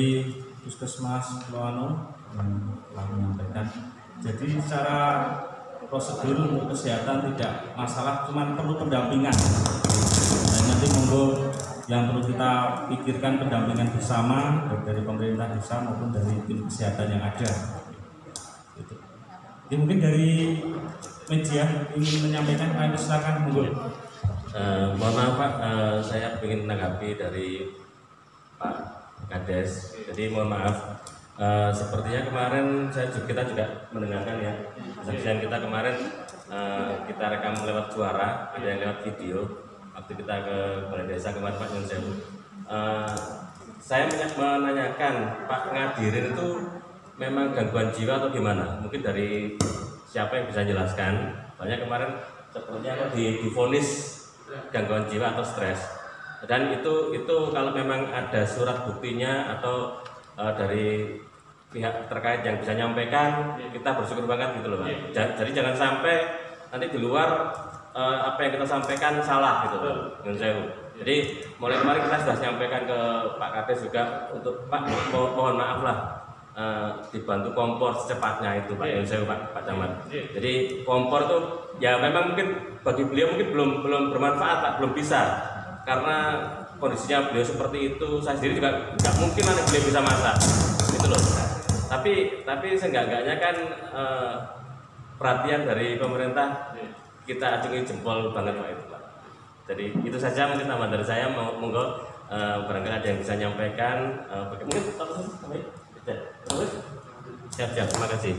Puskesmas Loano yang telah menyampaikan, jadi secara prosedur untuk kesehatan tidak masalah, cuma perlu pendampingan. Dan nanti monggo yang perlu kita pikirkan pendampingan bersama dari pemerintah desa maupun dari tim kesehatan yang ada. Gitu. Jadi mungkin dari media ingin menyampaikan, kami silakan monggo. Mohon maaf Pak, saya ingin menanggapi dari Pak Kades. Jadi mohon maaf, sepertinya kemarin kita juga mendengarkan ya kesaksian kita kemarin, kita rekam lewat suara, ada yang lewat video waktu kita ke Balai Desa kemarin Pak Nyun Sewu. Saya menanyakan Pak ngadirin itu memang gangguan jiwa atau gimana? Mungkin dari siapa yang bisa jelaskan? Soalnya kemarin sepertinya kok divonis gangguan jiwa atau stres. Dan itu kalau memang ada surat buktinya atau dari pihak terkait yang bisa nyampaikan, kita bersyukur banget gitu loh Pak. Jadi jangan sampai nanti di luar apa yang kita sampaikan salah gitu Pak Nyun Sewu. Jadi mulai kemarin kita sudah sampaikan ke Pak Kades juga untuk Pak mohon maaf lah, dibantu kompor secepatnya itu Pak Nyun Sewu Pak Camat. Jadi kompor tuh ya memang mungkin bagi beliau mungkin belum bermanfaat Pak, belum bisa karena kondisinya beliau seperti itu. Saya sendiri juga nggak mungkin nanti beliau bisa masak gitu loh. Tapi seenggak-enggaknya kan perhatian dari pemerintah kita acungi jempol banget Pak itu Pak. Jadi itu saja mungkin tambahan dari saya. Monggo barangkali ada yang bisa nyampaikan. Mungkin terus siap, terima kasih.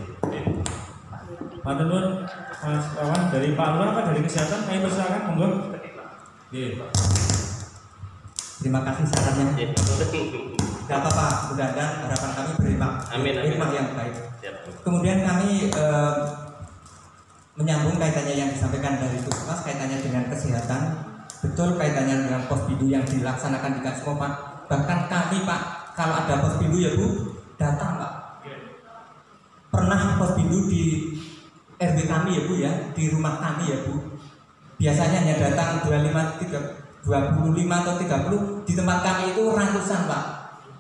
Pak Tenun, Mas Kawan, dari Pak Lurah apa dari kesehatan? Kami persilakan, monggo. Terima kasih sarannya. Gak apa-apa, mudah-mudahan harapan kami berimak. Amin. Yang baik. Siap. Kemudian kami menyambung kaitannya yang disampaikan dari Puskesmas kaitannya dengan kesehatan. Betul kaitannya dengan Posbindu yang dilaksanakan di Kasmo Pak. Bahkan kami Pak, kalau ada Posbindu ya Bu, datang Pak. Pernah Posbindu di RW kami ya Bu ya, di rumah kami ya Bu. Biasanya hanya datang 25 atau 30, di tempat kami itu ratusan Pak.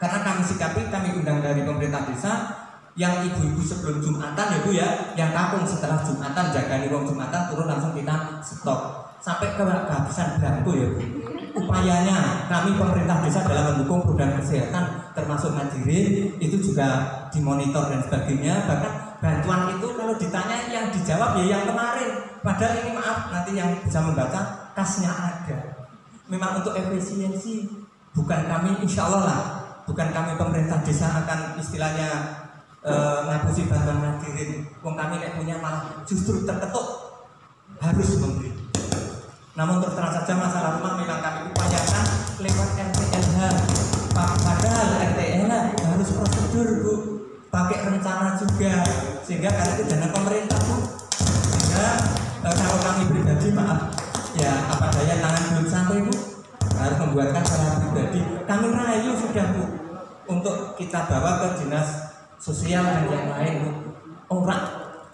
Karena kami sikapi, kami undang dari pemerintah desa, yang ibu-ibu sebelum Jumatan ya Bu ya, yang kampung setelah Jumatan, jagani wong Jumatan turun langsung kita stop sampai kehabisan belangko ya Bu. Upayanya kami pemerintah desa dalam mendukung program kesehatan termasuk ngadirin itu juga dimonitor dan sebagainya. Bahkan bantuan itu kalau ditanya yang dijawab ya yang kemarin, padahal ini maaf nanti yang bisa membaca kasnya ada. memang untuk efisiensi, bukan kami insya Allah lah, bukan kami pemerintah desa akan istilahnya ngapusi bantuan hadirin. Wong kami nek punya malah justru terketuk harus memberi. Namun terus terang saja masalah rumah memang kami upayakan lewat RTLH. Padahal RTLH harus prosedur Bu, pakai rencana juga, sehingga karena itu dana pemerintah Bu. Sehingga kalau kami pribadi maaf ya apa daya tangan belum sampai Bu, harus membuatkan secara pribadi. Kami rayu sudah Bu untuk kita bawa ke dinas sosial dan yang lain Bu. Orang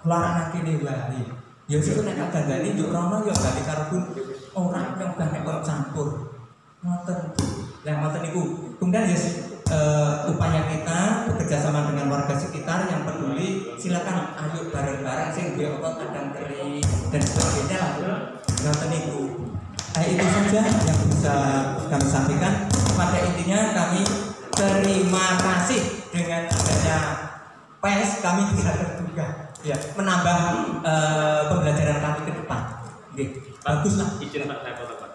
larang kene wae. Ya situ nek kandhane yo rono yo gak karo orang yang udah nek campur. Ngoten. Lah ngoten niku. Kemudian ya upaya kita bekerja sama dengan warga sekitar yang peduli, silakan ayo bareng-bareng sing duwe apa kadang kering dan sebagainya lah. Ngoten niku. Itu saja yang bisa kami sampaikan. Pada intinya kami terima kasih dengan adanya PES, kami tidak terduga ya menambah pembelajaran kami ke depan. Bagus lah. Izin Pak saya potong Pak.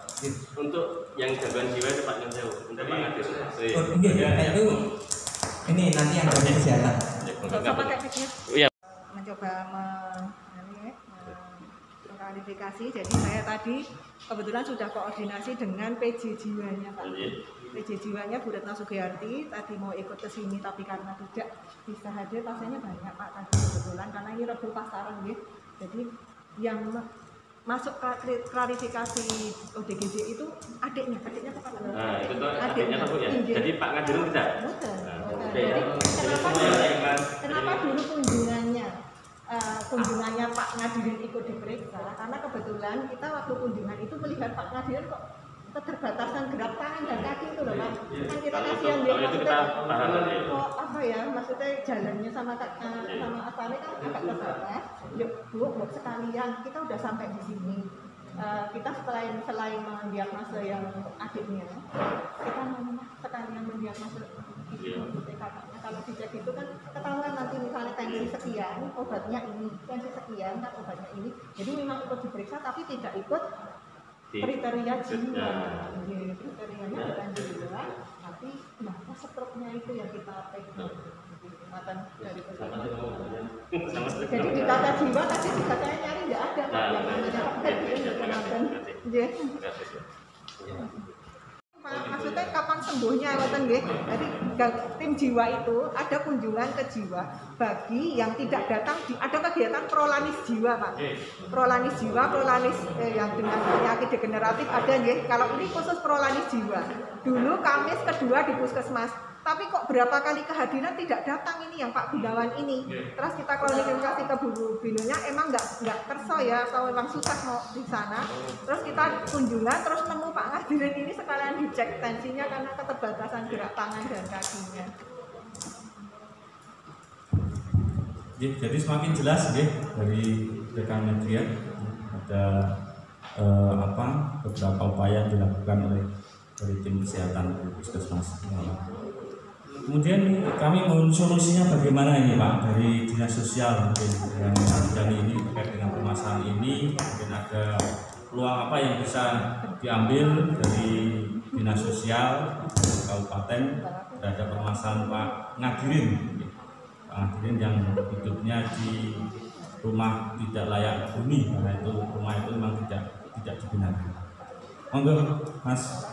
Untuk yang gangguan jiwa itu Pak Nyonsewu, untuk Pak Ngadir. Itu ini nanti yang gangguan kesehatan. Iya. Mencoba mengklarifikasi. Jadi saya tadi kebetulan sudah koordinasi dengan PJ Jiwanya Pak. PJ Jiwanya Bu Retno Sugiyarti tadi mau ikut ke sini tapi karena tidak bisa hadir, pasiennya banyak Pak tadi kebetulan karena ini Rebo Pasaran ya. Jadi yang masuk klarifikasi ODGJ itu adiknya kepala. Nah, itu tuh adiknya tahu ya. Jadi Pak Ngadir tidak. Betul. Jadi kenapa dulu kunjungannya Pak Ngadirin ikut diperiksa? Karena kebetulan kita waktu kunjungan itu melihat Pak Ngadirin kok keterbatasan gerak tangan dan kaki itu loh Pak. Kan kita kasihan dia maksudnya kok apa ya, maksudnya jalannya sama Asari kan agak terbatas. Yuk Bu, sekalian kita udah sampai di sini. Kita selain mendiagnosa yang adiknya, kita mau sekalian mendiagnosa kakaknya. Kalau dicek itu kan ketahuan nanti misalnya tensi sekian, obatnya ini, tensi sekian kan obatnya ini. Jadi memang ikut diperiksa tapi tidak ikut kriteria jiwa, kriterianya bukan jiwa, tapi stroke-nya itu yang kita pegang. Jadi di kata jiwa tadi juga saya nyari nggak ada Pak yang namanya maksudnya kapan sembuhnya ngoten nggih. Jadi tim jiwa itu ada kunjungan ke jiwa bagi yang tidak datang ada kegiatan prolanis jiwa Pak. Prolanis jiwa, yang dengan penyakit degeneratif ada nggih. Kalau ini khusus prolanis jiwa. Dulu Kamis kedua di puskesmas. Tapi kok berapa kali kehadiran tidak datang ini yang Pak Gunawan ini. Terus kita klarifikasi ke Bu Binonya emang nggak terso ya atau memang susah mau di sana. Terus kita kunjungan terus nemu Pak Ngadirin ini sekalian dicek tensinya karena keterbatasan gerak tangan dan kakinya. Jadi semakin jelas dari rekan media ada beberapa upaya yang dilakukan dari tim kesehatan puskesmas. Kemudian kami mohon solusinya bagaimana ini Pak dari dinas sosial mungkin yang sedang ini terkait dengan permasalahan ini, mungkin ada peluang apa yang bisa diambil dari dinas sosial kabupaten terhadap permasalahan Pak Ngadirin. Pak Ngadirin yang hidupnya di rumah tidak layak huni karena itu rumah itu memang tidak digunakan. Monggo Mas.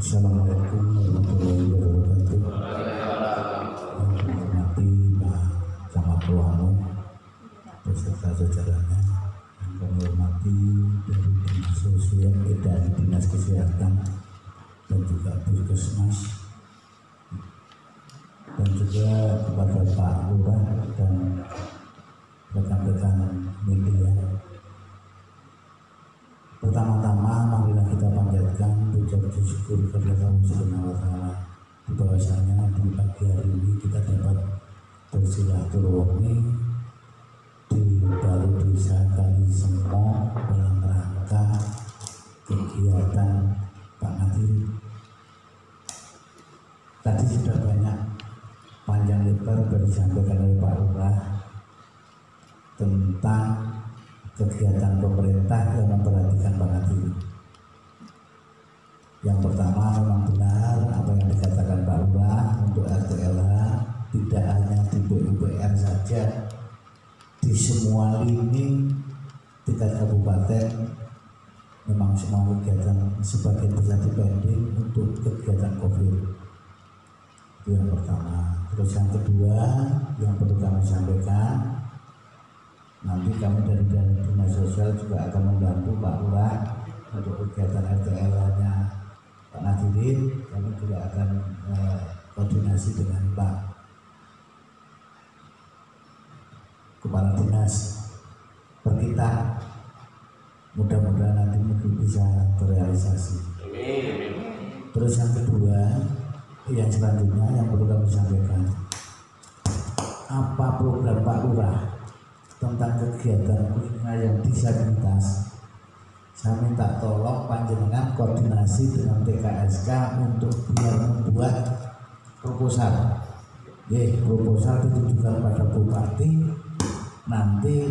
Assalamualaikum warahmatullahi wabarakatuh. Yang hormati Pak Camat Wano beserta jajarannya, yang kami hormati dari dinas sosial dan dinas kesehatan dan juga puskesmas, dan juga kepada Pak Lurah dan rekan-rekan media. Pertama-tama marilah kita panjatkan ucap syukur kepada Allah Subhanahu wa taala di bahwasanya di pagi hari ini kita dapat bersilaturahmi di Balai Desa Kalisemo dalam rangka kegiatan Pak Ngadirin. Tadi sudah banyak panjang lebar disampaikan oleh Pak Lurah tentang kegiatan pemerintah yang memperhatikan banget ini. Yang pertama, memang benar apa yang dikatakan Pak Lurah untuk RTLH tidak hanya di PUPR saja, di semua lini tingkat kabupaten memang semua kegiatan sebagian besar dipending untuk kegiatan COVID. Itu yang pertama. Terus yang kedua yang perlu kami sampaikan, nanti kami dari Dinas Sosial juga akan membantu Pak Lurah untuk kegiatan RTL-nya Pak Nadirin. Kami juga akan koordinasi dengan Pak Kepala Dinas Perkita. Mudah-mudahan nanti mungkin bisa terrealisasi. Terus yang kedua, yang selanjutnya yang perlu kami sampaikan, apa program Pak Lurah tentang kegiatan khususnya yang disabilitas. Saya minta tolong panjenengan koordinasi dengan TKSK untuk biar membuat proposal. Proposal ditujukan pada Bupati. Nanti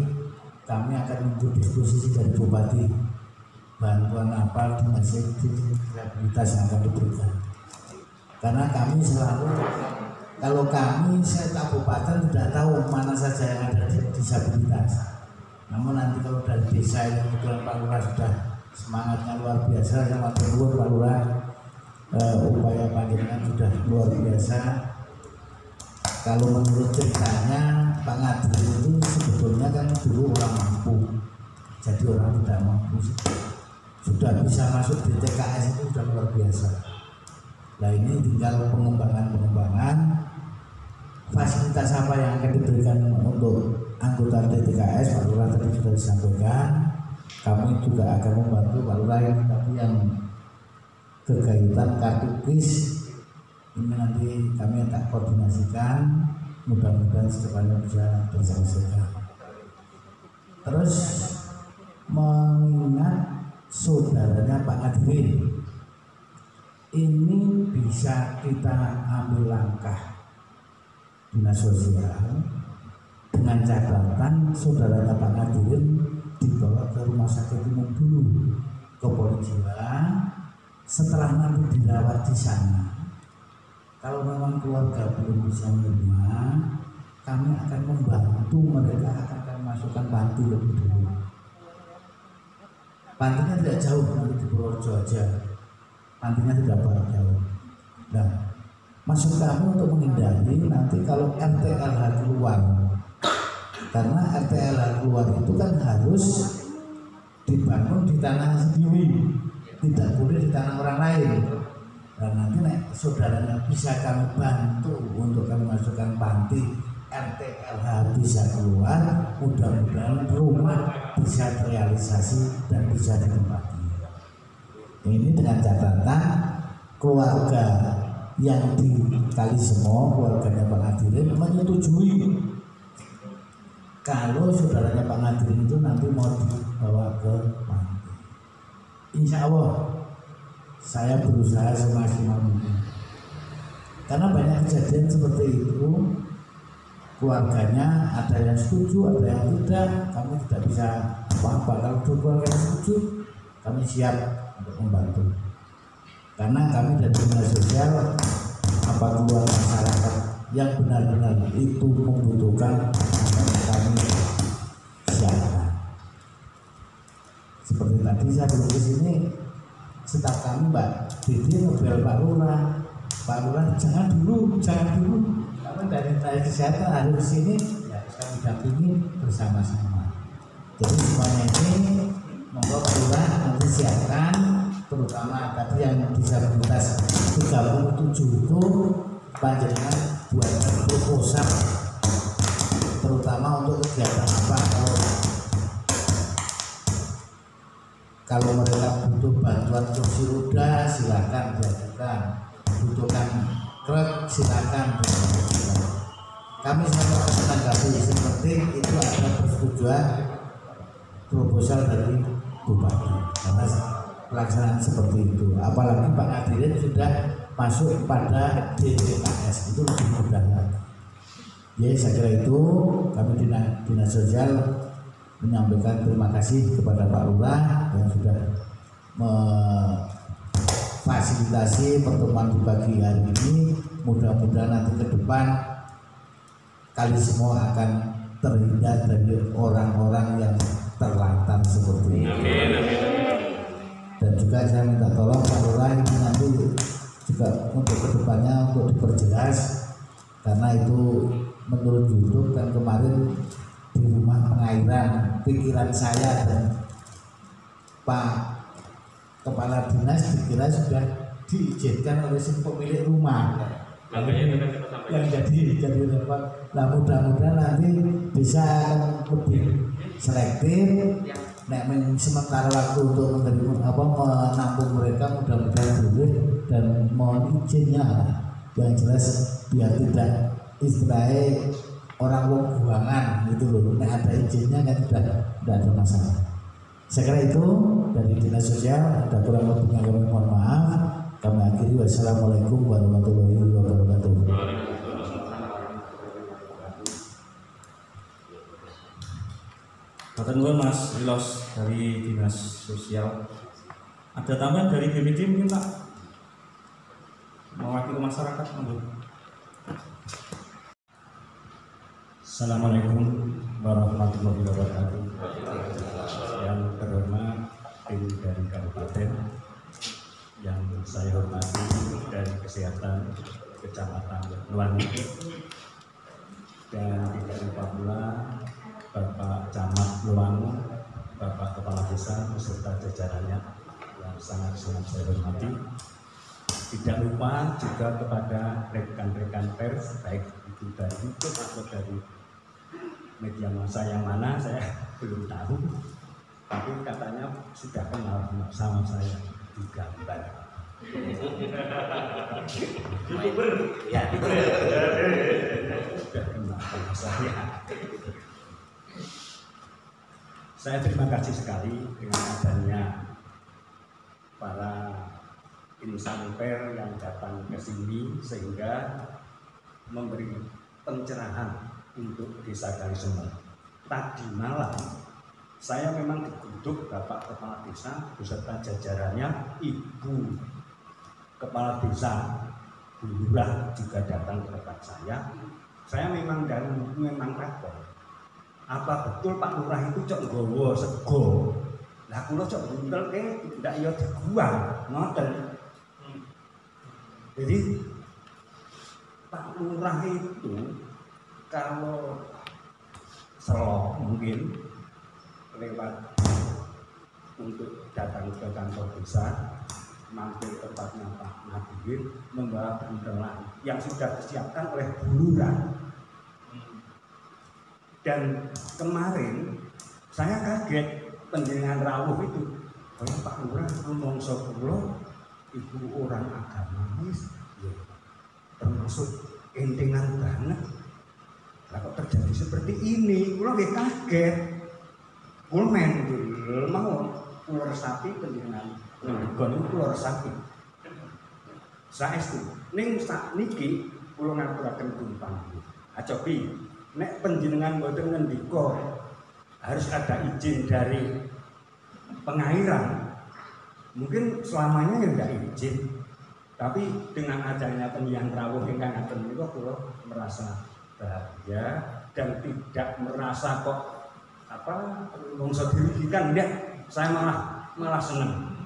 kami akan menunggu diskusi dari Bupati bantuan apa disabilitas yang akan diberikan. Karena kami selalu, kalau kami kabupaten tidak tahu mana saja yang ada disabilitas. Namun nanti kalau dari desa yang kebetulan Pak Lurah sudah semangatnya luar biasa, sama terluar Pak Lurah, upaya panjenengan sudah luar biasa. Kalau menurut ceritanya Pak Ngadil itu sebetulnya kan dulu orang mampu, jadi orang tidak mampu sudah bisa masuk di TKS itu sudah luar biasa. Nah ini tinggal pengembangan fasilitas apa yang akan diberikan untuk anggota TKS. Pak Lurah tadi sudah disampaikan, kami juga akan membantu Pak Lurah yang kegayutan kartu KIS. Ini nanti kami akan koordinasikan, mudah-mudahan secepatnya bisa terselesaikan. Terus mengingat saudaranya Pak Nadirin, ini bisa kita ambil langkah Dinas Sosial dengan catatan saudaranya Pak Nadirin dibawa ke rumah sakit umum dulu, ke Polijiwa. Setelah nanti dirawat di sana, kalau memang keluarga belum bisa menerima, kami akan membantu mereka, akan masukkan panti lebih dulu. Pantinya tidak jauh, nanti di Purworejo aja. Pantinya tidak jauh. Nah, maksud kami untuk menghindari nanti kalau RTLH keluar, karena RTLH keluar itu kan harus dibangun di tanah sendiri, tidak boleh di tanah orang lain. Dan nanti saudaranya bisa kami bantu untuk kami masukkan panti, RTLH bisa keluar, mudah-mudahan rumah bisa terrealisasi dan bisa ditempati. Ini dengan catatan keluarga yang di Kalisemo, keluarganya Pak Nadirin menyetujui kalau saudaranya Pak Nadirin itu nanti mau dibawa ke panti. Insya Allah saya berusaha semaksimal mungkin. Karena banyak kejadian seperti itu, keluarganya ada yang setuju, ada yang tidak. Kami tidak bisa apa-apa. Kalau keluarga yang setuju, kami siap untuk membantu. Karena kami dari Dinas Sosial, apabila masyarakat yang benar-benar itu membutuhkan, kami siapkan. Seperti tadi saya belum ke sini, staf kami Mbak Didi ngobrol Pak Lurah. Pak Lurah jangan dulu. Kami dari kesehatan harus sini, ya kami dampingi bersama-sama. Jadi semuanya ini monggo Pak Lurah nanti siapkan, terutama tadi yang disabilitas 37 itu panjenengan buat proposal, terutama untuk kegiatan apa. Kalau mereka butuh bantuan kursi roda, silakan diajukan. Butuhkan krek, silakan diajukan. Kami sangat menanggapi seperti itu ada persetujuan proposal dari Bupati. Karena pelaksanaan seperti itu. Apalagi Pak Nadirin sudah masuk pada DPKS, itu lebih mudah lagi. Ya, saya kira itu kami Dinas Sosial menyampaikan terima kasih kepada Pak Lurah yang sudah memfasilitasi pertemuan di pagi hari ini. Mudah-mudahan nanti ke depan kali semua akan terhindar dari orang-orang yang terlantar seperti ini. Dan juga saya minta tolong Pak Lurah ini nanti juga untuk kedepannya untuk diperjelas, karena itu menurut YouTube kan kemarin di rumah pengairan pikiran saya dan Pak Kepala Dinas dikira sudah diizinkan oleh si pemilik rumah yang jadi repot. Nah mudah-mudahan nanti bisa lebih selektif. Nek sementara waktu untuk menampung mereka mudah-mudahan boleh dan mohon izinnya yang jelas biar tidak istilahnya orang buangan gitu loh. Nek ada izinnya kan tidak ada masalah. Saya kira itu dari Dinas Sosial. Ada kurang lebihnya kami mohon maaf. Kami akhiri. Wassalamualaikum warahmatullahi wabarakatuh. Nuwun Mas Wilos dari Dinas Sosial. Ada tambahan dari BPD mungkin Pak? Mewakili masyarakat monggo. Assalamualaikum warahmatullahi wabarakatuh. Yang terhormat tim dari Kabupaten, yang saya hormati dari Kesehatan Kecamatan Luani, dan tidak lupa pula Bapak Camat Luwangu, Bapak Kepala Desa beserta jajarannya yang sangat-sangat saya hormati. Tidak lupa juga kepada rekan-rekan pers, baik itu dari YouTube atau dari media massa yang mana saya belum tahu, tapi katanya sudah kenal sama saya di gambar. YouTuber, ya. Sudah kenal sama saya. Saya terima kasih sekali dengan adanya para insan pers yang datang ke sini sehingga memberi pencerahan untuk Desa Kalisemo. Tadi malam saya memang dikutuk Bapak Kepala Desa beserta jajarannya, Ibu Kepala Desa, Bu Lurah juga datang ke tempat saya. Saya memang takut. Apa betul Pak Lurah itu cok nggawa sego? Lah kula cok buntelke ndak ya dibuang, ngoten. Jadi Pak Lurah itu kalau selok mungkin lewat untuk datang ke kantor desa, mampir tempatnya Pak Nadir, membawa buntelan yang sudah disiapkan oleh Bu Lurah. Dan kemarin saya kaget penjenengan rawuh itu, kalau Pak Lurah ngomong kula ibu orang agamis, ya, termasuk entengan banget. Lah kok terjadi seperti ini? Kula nggih kaget. Kula mau kula resapi penjenengan ngendika niku kula resapi. Saestu ning sakniki kula ngaturaken kumpang. Acobi nek penjenengan mboten ngendika harus ada izin dari pengairan, mungkin selamanya ya tidak izin. Tapi dengan adanya penyian rawuh ingkang ngaten menika kula merasa bahagia dan tidak merasa kok mongso dirugikan, enggak. Saya malah senang.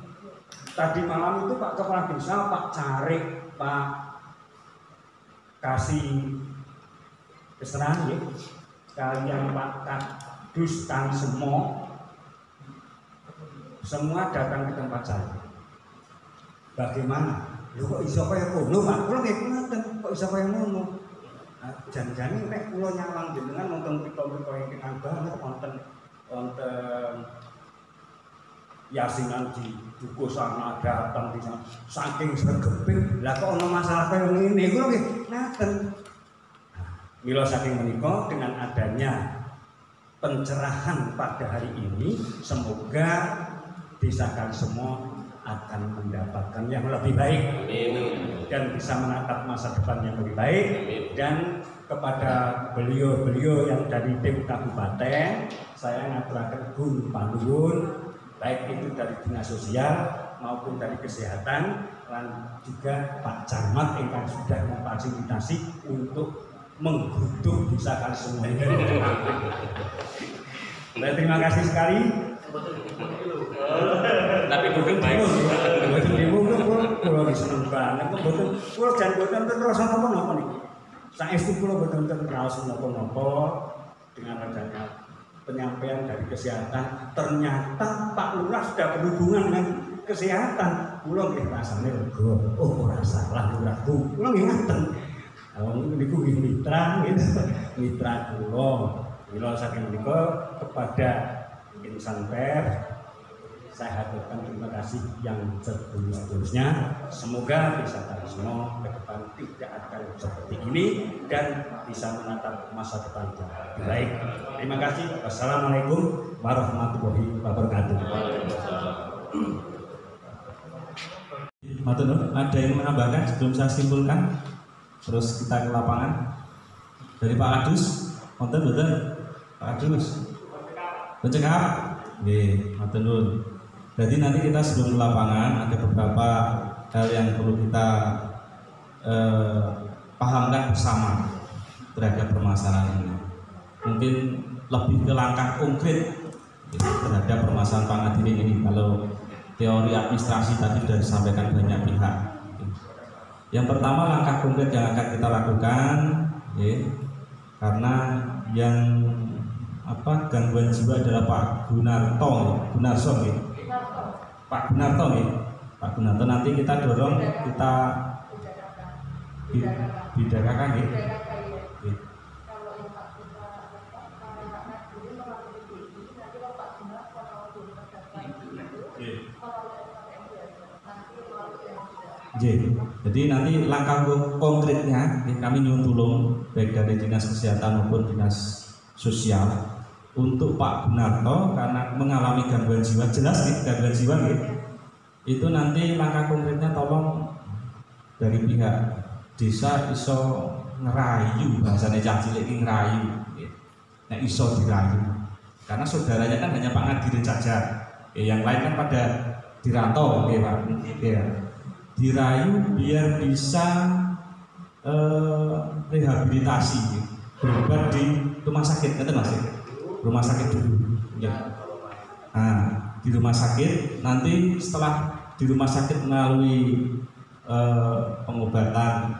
Tadi malam itu Pak Kepala Desa, Pak Carik, Pak Kasih Keseran ya, kalian Pak Kadus Kalisemo semua datang ke tempat saya. Bagaimana? Lho kok iso kaya ngono, Pak? Kula nggih ngoten, kok iso kaya ngono. Jan-jane nek kula nyawang jenengan wonten pita-pita ingkang banget wonten yasinan di duku sana datang di sana saking sregeping. Lah kok ana masalah kaya ngene? Kula nggih ngaten. Mila saking menika dengan adanya pencerahan pada hari ini, semoga Desa Kalisemo akan mendapatkan yang lebih baik dan bisa menatap masa depan yang lebih baik dan kepada beliau-beliau yang dari tim kabupaten, saya ngaturaken gun panuwun baik itu dari dinas sosial maupun dari kesehatan dan juga Pak Camat yang sudah memfasilitasi untuk mengguduh desa Kalisemo. Terima kasih sekali. Tapi bukan baik. Betul ibu kalau diseneng banget, betul. Kalau jangan betul terus apa nih. Saestu kula boten raos napa-napa dengan adanya penyampaian dari kesehatan. Ternyata Pak Lurah sudah berhubungan dengan kesehatan. Kula nggih rasane lega. Oh, ora salah lurahku. Kula nggih ngaten. Niku nggih mitra kula. Mila saking menika kepada insan pers saya haturkan terima kasih yang setulus-tulusnya. Semoga desa Kalisemo ke depan tidak akan seperti ini dan bisa menatap masa depan yang lebih baik. Terima kasih. Wassalamualaikum warahmatullahi wabarakatuh. Matur nuwun, ada yang menambahkan sebelum saya simpulkan? Terus kita ke lapangan. Dari Pak Adus, wonten mboten? Pak Adus. Pencekap? Nggih, matur nuwun. Jadi nanti kita sebelum ke lapangan ada beberapa hal yang perlu kita pahamkan bersama terhadap permasalahan ini. Mungkin lebih ke langkah konkret terhadap permasalahan pengadilan ini. Kalau teori administrasi tadi sudah disampaikan banyak pihak. Yang pertama langkah konkret yang akan kita lakukan, karena yang gangguan jiwa adalah Pak Gunarso. Pak Gunarto nanti kita dorong, kita bidarakan Jadi nanti langkah konkretnya kami nyuwun tulung baik dari dinas kesehatan maupun dinas sosial untuk Pak Gunarto karena mengalami gangguan jiwa, jelas gangguan jiwa itu nanti langkah konkretnya tolong dari pihak desa iso ngerayu, bahasanya cilik iki ngerayu, nah iso dirayu karena saudaranya kan hanya Pak Ngadirin saja, yang lain kan pada dirantau, Pak, dirayu biar bisa rehabilitasi, berobat di rumah sakit, kata Mas. Rumah sakit dulu, ya. Nah, di rumah sakit nanti setelah di rumah sakit melalui pengobatan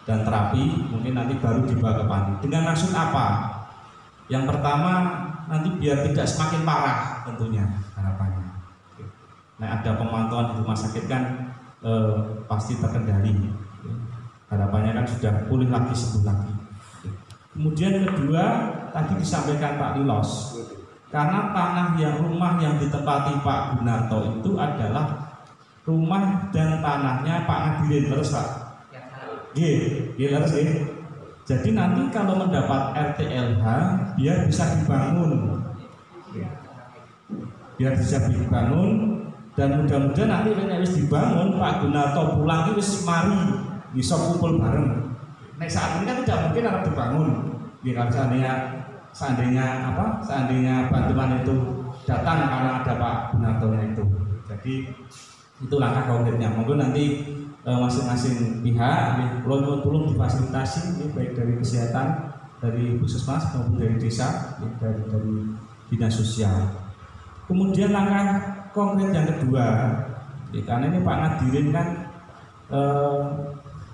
dan terapi, mungkin nanti baru dibawa ke panti. Dengan maksud apa? Yang pertama nanti biar tidak semakin parah tentunya harapannya. Nah, ada pemantauan di rumah sakit kan pasti terkendali. Harapannya kan sudah pulih lagi, sembuh lagi. Kemudian kedua tadi disampaikan Pak Lilos, karena rumah yang ditempati Pak Gunarto itu adalah rumah dan tanahnya Pak Ngadirin, terus Pak. Terus. Jadi nanti kalau mendapat RTLH biar bisa dibangun, dan mudah-mudahan nanti wis dibangun Pak Gunarto pulang wis mari bisa kumpul bareng. Nek saat ini kan tidak mungkin harus dibangun. Kalau seandainya bantuan itu datang karena ada Pak Gunarto itu. Jadi itu langkah konkretnya. Monggo nanti masing-masing pihak tolong difasilitasi baik dari kesehatan, dari puskesmas maupun dari desa, dari dinas sosial. Kemudian langkah konkret yang kedua, karena ini Pak Ngadirin kan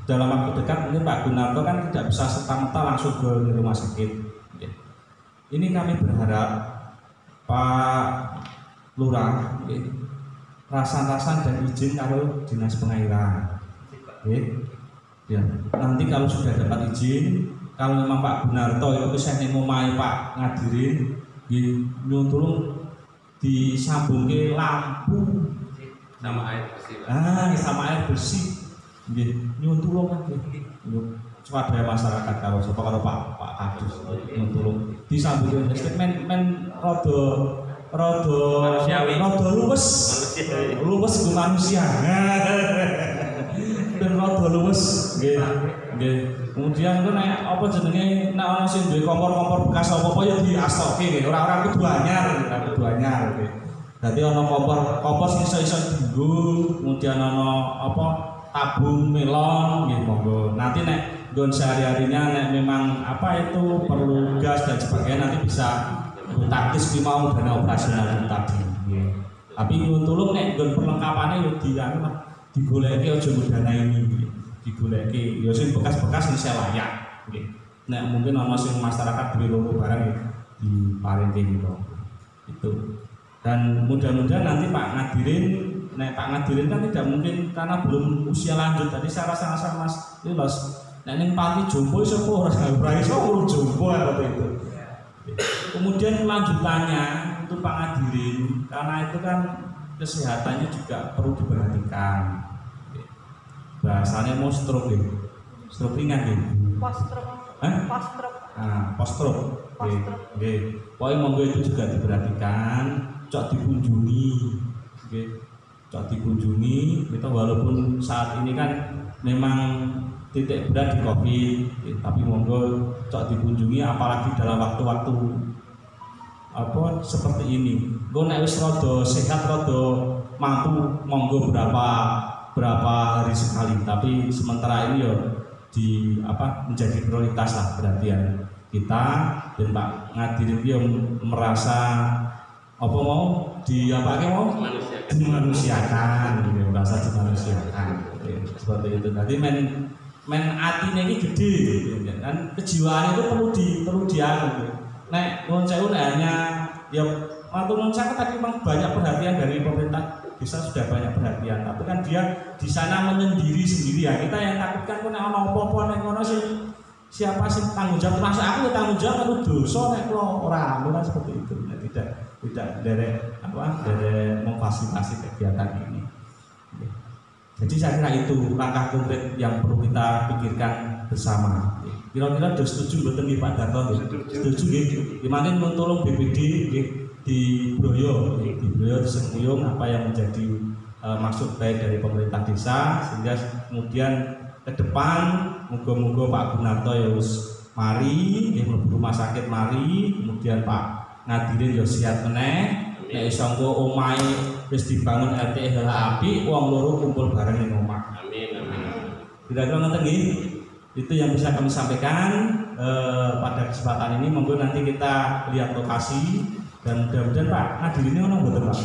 dalam waktu dekat mungkin Pak Gunarto kan tidak bisa serta-merta langsung ke rumah sakit. Ini kami berharap Pak Lurah rasan-rasan dan izin kalau dinas pengairan. Nanti kalau sudah dapat izin, kalau memang Pak Gunarto itu saya mau main Pak Ngadirin, nyuwun tulung disambungke lampu sama air bersih. Sama air bersih. Nyuwun tulung kan swadaya masyarakat kalau Pak Adus nyuwun tulung disambut listrik men rada luwes ku manusia dan rada luwes nggih Kemudian ku nek apa jenenge nek ana sing duwe kompor-kompor bekas apa-apa ya diastoke nggih. Ora kudu anyar, ora kudu anyar nggih. Dadi ana kompor sing iso-iso dienggo, kemudian ana apa tabung melon nggih monggo. Nanti nek nggon sehari-harinya nek memang apa itu perlu gas dan sebagainya nanti bisa taktis ki mau dana operasional tadi nggih. Tapi nyuwun tulung nek nggon perlengkapane yo digoleki aja dana ini. Digoleki ya sing bekas-bekas sing layak nggih. Nek mungkin ana sing masyarakat duwe loro barang ya diparingi gitu. Itu. Dan mudah-mudahan nanti Pak Ngadirin, nek Pak Ngadirin kan tidak mungkin karena belum usia lanjut. Tadi saya rasa Mas Lilos, nek ning panti jompo iso ora iso urus jompo seperti itu. Kemudian lanjutannya untuk Pak Ngadirin, karena itu kan kesehatannya juga perlu diperhatikan. Bahasanya mau stroke ya, stroke ringan ya. Post-stroke. Pokoknya monggo itu juga diperhatikan, cok dikunjungi, cok dikunjungi. Kita walaupun saat ini kan memang titik berat di COVID, tapi monggo cok dikunjungi, apalagi dalam waktu-waktu apa seperti ini. Gue nek wis rada sehat, rada mampu, monggo berapa hari sekali, tapi sementara ini ya di apa menjadi prioritas lah perhatian kita. Dan Pak Ngadirin dia merasa apa mau dimanusiakan, merasa dimanusiakan seperti itu. Tadi men atine iki gede kan, kejiwaan itu perlu diaku. Nek nuwun sewu hanya ya matur nuwun sangat tadi memang banyak perhatian dari pemerintah desa, sudah banyak perhatian, tapi kan dia di sana menyendiri sendiri ya. Kita yang takutkan kan ana apa-apa nek ngono sing siapa sih tanggung jawab, termasuk aku tanggung jawab kalau dosa nek kula ora anu seperti itu. Nah, tidak dari memfasilitasi kegiatan ini. Jadi saya kira itu langkah konkret yang perlu kita pikirkan bersama. Kira-kira sudah setuju mboten nggih Pak Darto? Setuju nggih. Dimana tolong BPD di Broyo disengkuyung apa yang menjadi maksud baik dari pemerintah desa, sehingga kemudian ke depan muga-muga Pak Gunarto ya wis mari nggih mlebu rumah sakit mari, kemudian Pak Ngadirin ya sihat meneh. Nek iso engko omahe wis dibangun RT apik, wong loro kumpul bareng ning omah. Amin. Kira-kira ngoten nggih. Itu yang bisa kami sampaikan pada kesempatan ini. Monggo nanti kita lihat lokasi dan mudah-mudahan Pak Ngadirin ini ono mboten Pak?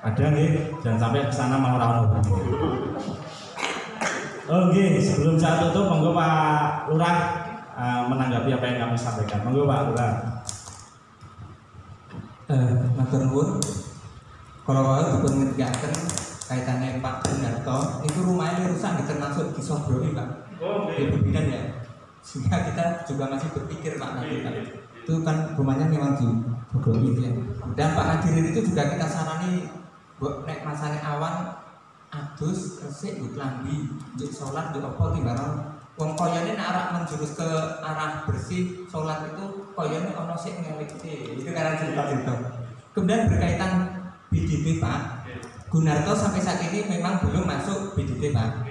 Ada nggih, jangan sampai kesana malah ora ono. Oke, sebelum saya tutup monggo Pak Lurah menanggapi apa yang kami sampaikan. Monggo Pak Lurah. Matur nuwun. Kalau wae dipun ngertikaken kaitannya Pak Gunarto, itu rumahnya rusak termasuk di Sobroki Pak. Di Bebidan ya. Sehingga kita juga masih berpikir Pak nanti Pak. Itu kan rumahnya memang di Sobroki ya. Dan Pak Ngadirin itu juga kita sarani nek masane awan adus resik nggo klambi, njuk salat njuk apa timbaran wong koyone nek arah menjurus ke arah bersih salat itu koyone ana sik ngelike. Itu karena cerita-cerita. Kemudian berkaitan BDT Pak Gunarto sampai saat ini memang belum masuk BDT Pak.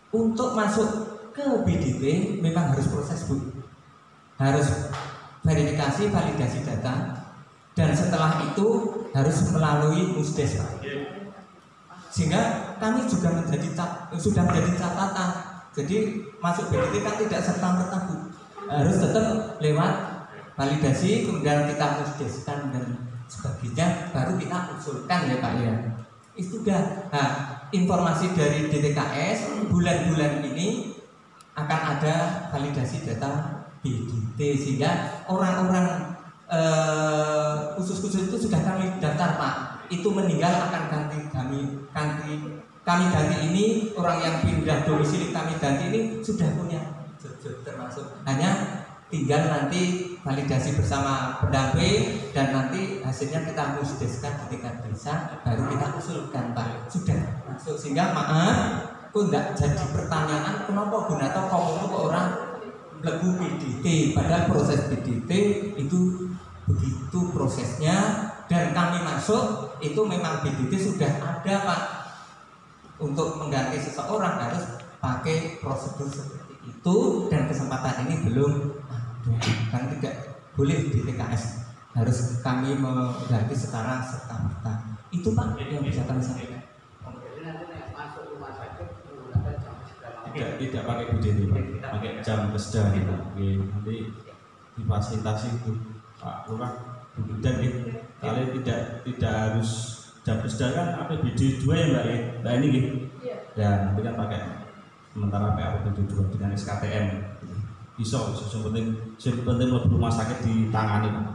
Untuk masuk ke BDT memang harus proses Bu, harus verifikasi validasi data, dan setelah itu harus melalui musdes Pak. Sehingga kami juga sudah menjadi catatan. Jadi masuk BDT kan tidak serta-merta Bu, harus tetap lewat validasi, kemudian kita musdeskan dan sebagainya, baru kita usulkan ya Pak ya. Itu sudah. Nah, informasi dari DTKS bulan-bulan ini akan ada validasi data BDT, sehingga orang-orang khusus-khusus itu sudah kami daftar Pak. Itu meninggal akan kami ganti ini, orang yang pindah domisili kami ganti ini sudah punya termasuk, hanya tinggal nanti validasi bersama pendamping dan nanti hasilnya kita musdeskan di tingkat desa, baru kita usulkan Pak. Sudah masuk, sehingga maaf kok tidak jadi pertanyaan kenapa Gunarto komuno kok orang lebu BDT, padahal proses BDT itu begitu prosesnya. Dan kami masuk itu memang BDT sudah ada Pak. Untuk mengganti seseorang harus pakai prosedur seperti itu, dan kesempatan ini belum ada, karena tidak boleh di TKS, harus kami mengganti secara serta-merta. Itu Pak yang bisa kami sampaikan. Tidak pakai BDT, pakai jam kesda gitu. Oke, nanti difasilitasi itu Pak Lurah dan kalian tidak harus jam kesda kan APBD 2 ya Mbak ini gitu. Ya nanti kan pakai sementara PAPBD 2 dengan SKTM bisa yang penting rumah sakit ditangani Pak.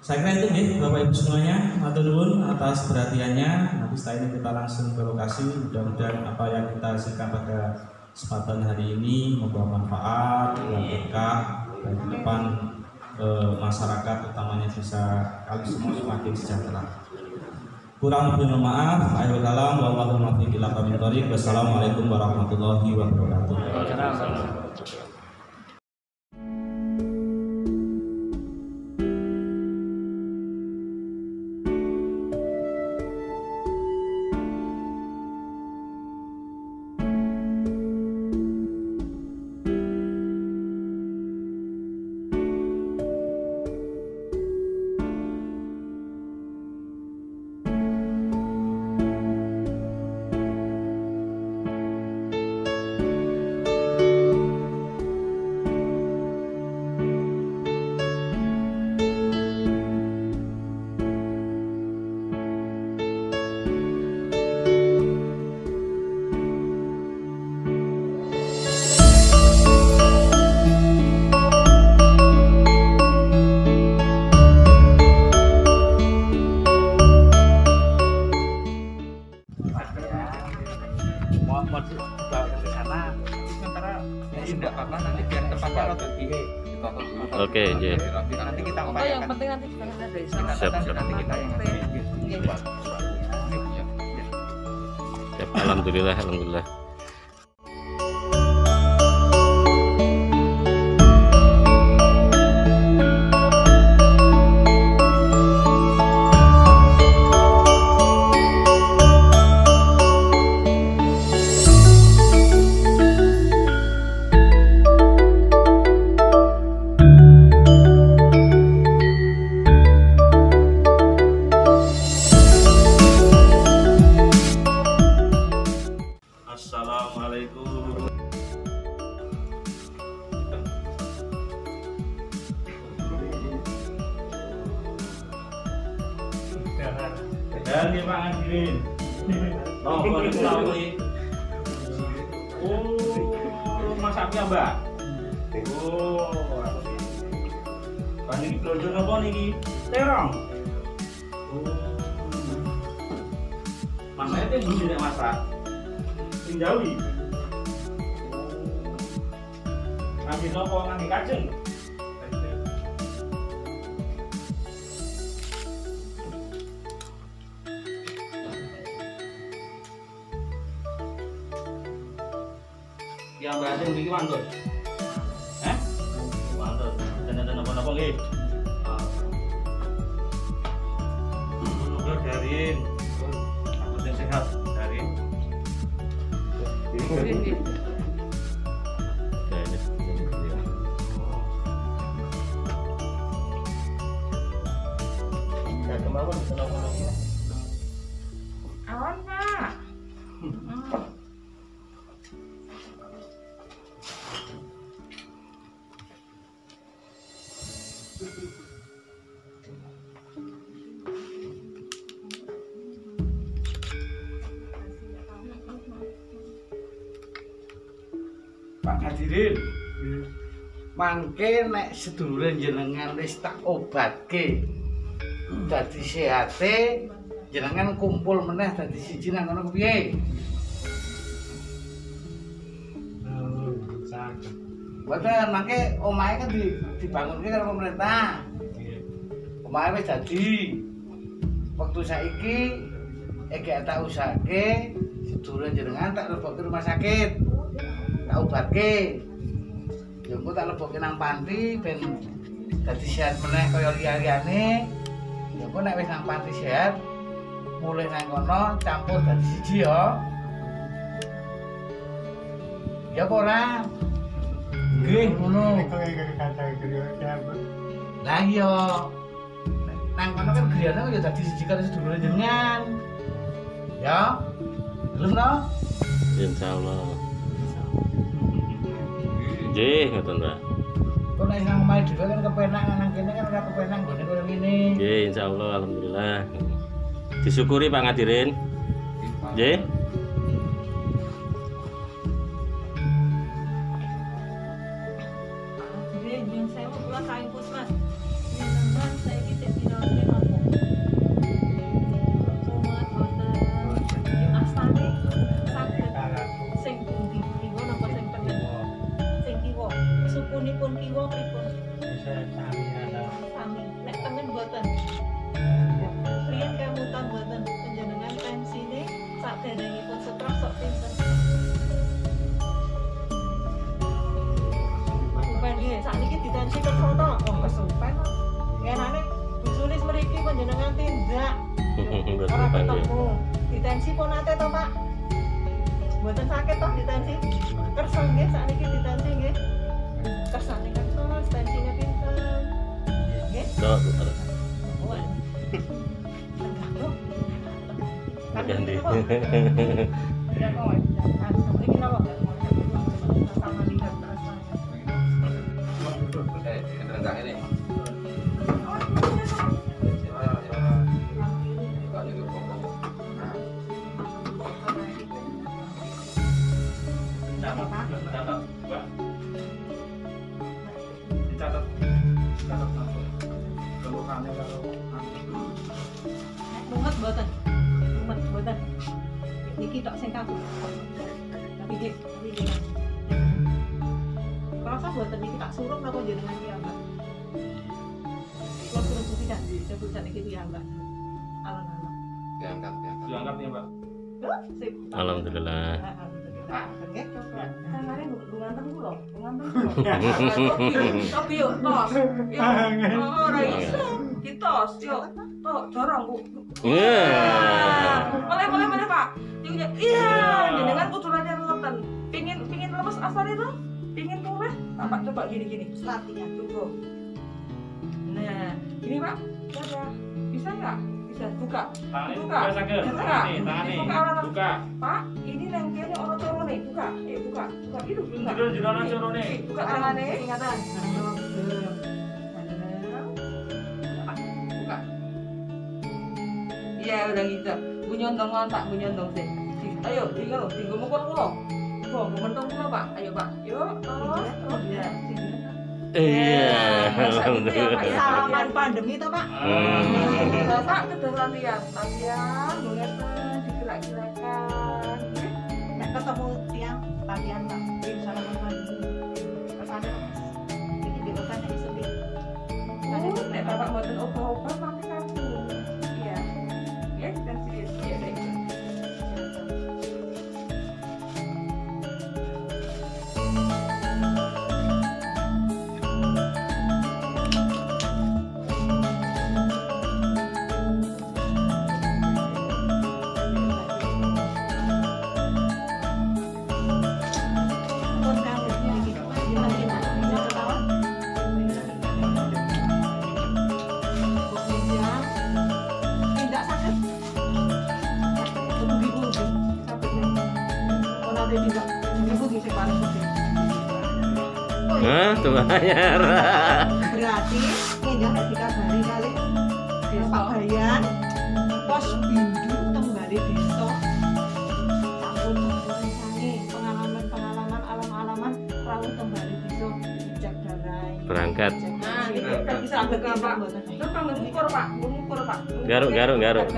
Saya kira itu nih Bapak Ibu semuanya, matur nuwun atas perhatiannya. Nanti setelah ini kita langsung ke lokasi. Mudah-mudahan apa yang kita hasilkan pada kesempatan hari ini membawa manfaat, yang berkah dan ke depan masyarakat utamanya bisa kali semua semakin sejahtera. Kurang lebih mohon maaf. Akhirul kalam wallahu muwaffiq ila aqwamit thoriq. Wassalamualaikum warahmatullahi wabarakatuh. Oke, iya. Nanti kita Oh, yang penting nanti kita dari sana. Siap. nanti kita yang Siap. Alhamdulillah. Assalamualaikum. Dan Pak Hadirin. Oh, masak apa, Mbak? Oh. Kan ini blonjo napa niki? Terong. Oh. Masaknya itu ndi nek masak? Sing Jawi. Ngangge napa ngangge kajeng? Yang bahasa yang bikin mantut, mantut, dan apa nggih? Semoga Darin, aku sehat, Darin. Awan Pak. Pak Hadirin, mangke nek sedulure jenengan wis tak obatke dadi sehate, jenengan kumpul meneh dadi siji nang kono piye? Mboten, mangke omahe kan dibangunke karo pemerintah. Omahe wis dadi. Wektu saiki gak tak usahake sedulure jenengan tak lebokke rumah sakit. Tak obatke. Ya engko tak lebokke nang panti ben dadi sehat meneh kaya liya-liyane. Ya engko nek wis nang panti sehat, mulih nang kono campur dadi siji ya. Ya apa ora? Nggih ngono. Lah iya. Nang kono kan griyane ya dadi siji karo sedulur jenengan. Ya. Belum to? Insyaallah. Nggih, ngoten, Pak. Kok nek nang omahe dhewe kan kepenak, nang kene kan ora kepenak gone koyo ngene. Nggih, insyaallah alhamdulillah. Disyukuri Pak Ngadirin. Nggih. Yang saya mau pulang kain pusmas. Jenengan saiki cek dinaoske napa? Somat boten. Astane saged sing pundi kiwa napa sing pengen? Sing kiwa. Sukunipun kiwa pripun? Sami. Nek tengen boten. Riyen kemutan boten panjenengan tensine saderengipun stroke sok pinten? Sakniki ditensi kesono, kesupen. Ngenane busulis mriki panjenengan tindak. Ora ketemu. Ditensi pun nate to, Pak? Mboten sakit toh ditensi? Kersa nggih sakniki ditensi nggih. Kersane kersa, tensinya pinten? Nggih. Loh, terus. Ganti. Ya kok. Iki napa? Sama lihat terus. Mumet boten. Mumet boten. Niki tok sing kaku. Tapi nggih, rasa boten niki tak suruh napa jenengan ki Mbak. Kula suruh tidak disebut niki ki Mbak. Alon-alon. Diangkat ya, Pak. Sip. Alhamdulillah. Alhamdulillah. Nggih, coba. Sangare nganten kula, nganten kula. Tapi yo tos. Ora iso. Kitos yo. Tok dorong, Bu. Iya. Boleh Pak. Iya, jenengan kuturane leten. Pingin lemes asare to? Pingin pulih? Pak coba gini. Latihan cukup. Nah, gini Pak. Bisa enggak? Bisa buka. Buka. Buka. Pak, ini nang kene ana corone, buka. Buka. Buka itu. Jero nang corone. Buka tangane. Ingatan. Buka. Iya, udah gitu. Bunyondongan Pak, bunyondong sih. Ayo, tinggal mukul kula. Kok mentong kula, Pak. Ayo, Pak. Yuk, terus. Ya. Iya, alhamdulillah. Salaman pandemi toh, Pak. Bapak kedah latihan, ngeten digerak-gerakan. Nek ketemu tiang latihan, Pak. Salaman pandemi. Kesana. Iki dikotane iso iki. Nek Bapak mboten obat-obat nanti kaku. Iya. Ya, kita serius. Ya, Tuh bayar. Berarti nginjak dikabari kali Pak Bayan pos bindu tembali desa. Sampun rencane pengalaman alam-alaman rawuh tembali desa dijak darai. Berangkat. Nah, iki bisa ambek Pak. Terus kanggo ngukur Pak, Pak. Garuk. Nah, Garuk.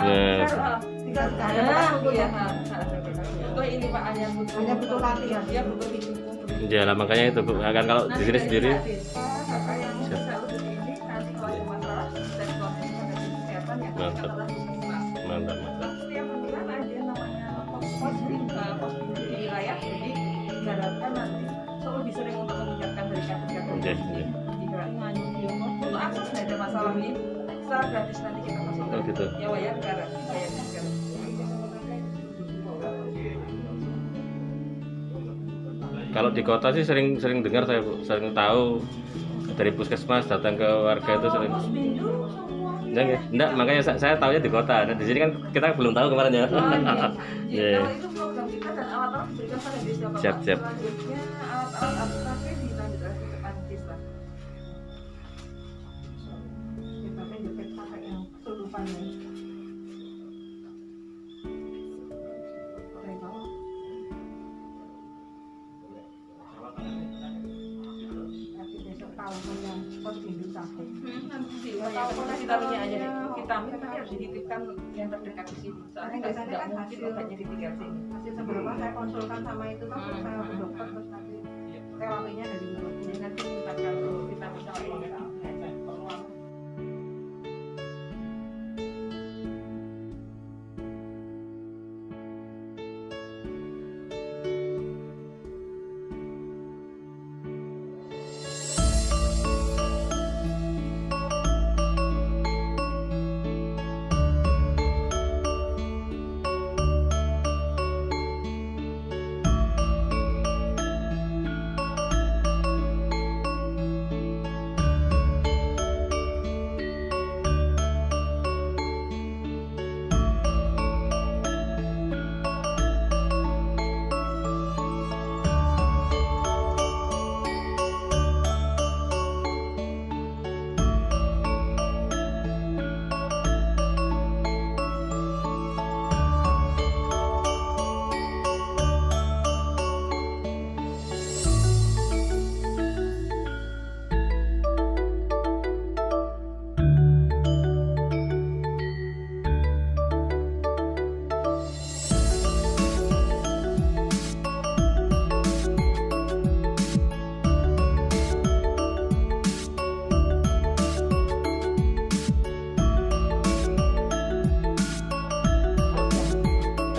Iya. Itu ini Pak hanya butuh latihan, dia butuh itu. Ya lah makanya itu akan kalau di sini sendiri. Mantap. Setiap bulan ada namanya pos di wilayah, jadi diharapkan nanti selalu lebih sering untuk meningkatkan dari untuk akses tidak ada masalah ini secara gratis nanti kita masuk. Oh gitu. Ya bayar sekarang. Kalau di kota sih sering dengar, saya sering tahu dari puskesmas datang ke warga itu sering. Enggak, makanya saya tahunya di kota. Nah, di sini kan kita belum tahu kemarin ya. Iya. Kalau itu program kita dan alat-alat diberikan pada desa Bapak. Siap. Selanjutnya alat-alat administrasi dilanjut lagi ke Antis lah. Kita tunjukkan pakai yang kesurupan ya. Dari bawah. Tapi besok tahu yang postindu sampai. Vitaminnya aja deh. Vitamin tapi harus dititipkan yang terdekat di sini. Soalnya nggak mungkin obatnya ditinggal sini. Masih sebelumnya saya konsultan sama itu kan, saya ke dokter terus nanti terapinya dari dulu. Jadi nanti minta kalau vitamin sama mineral.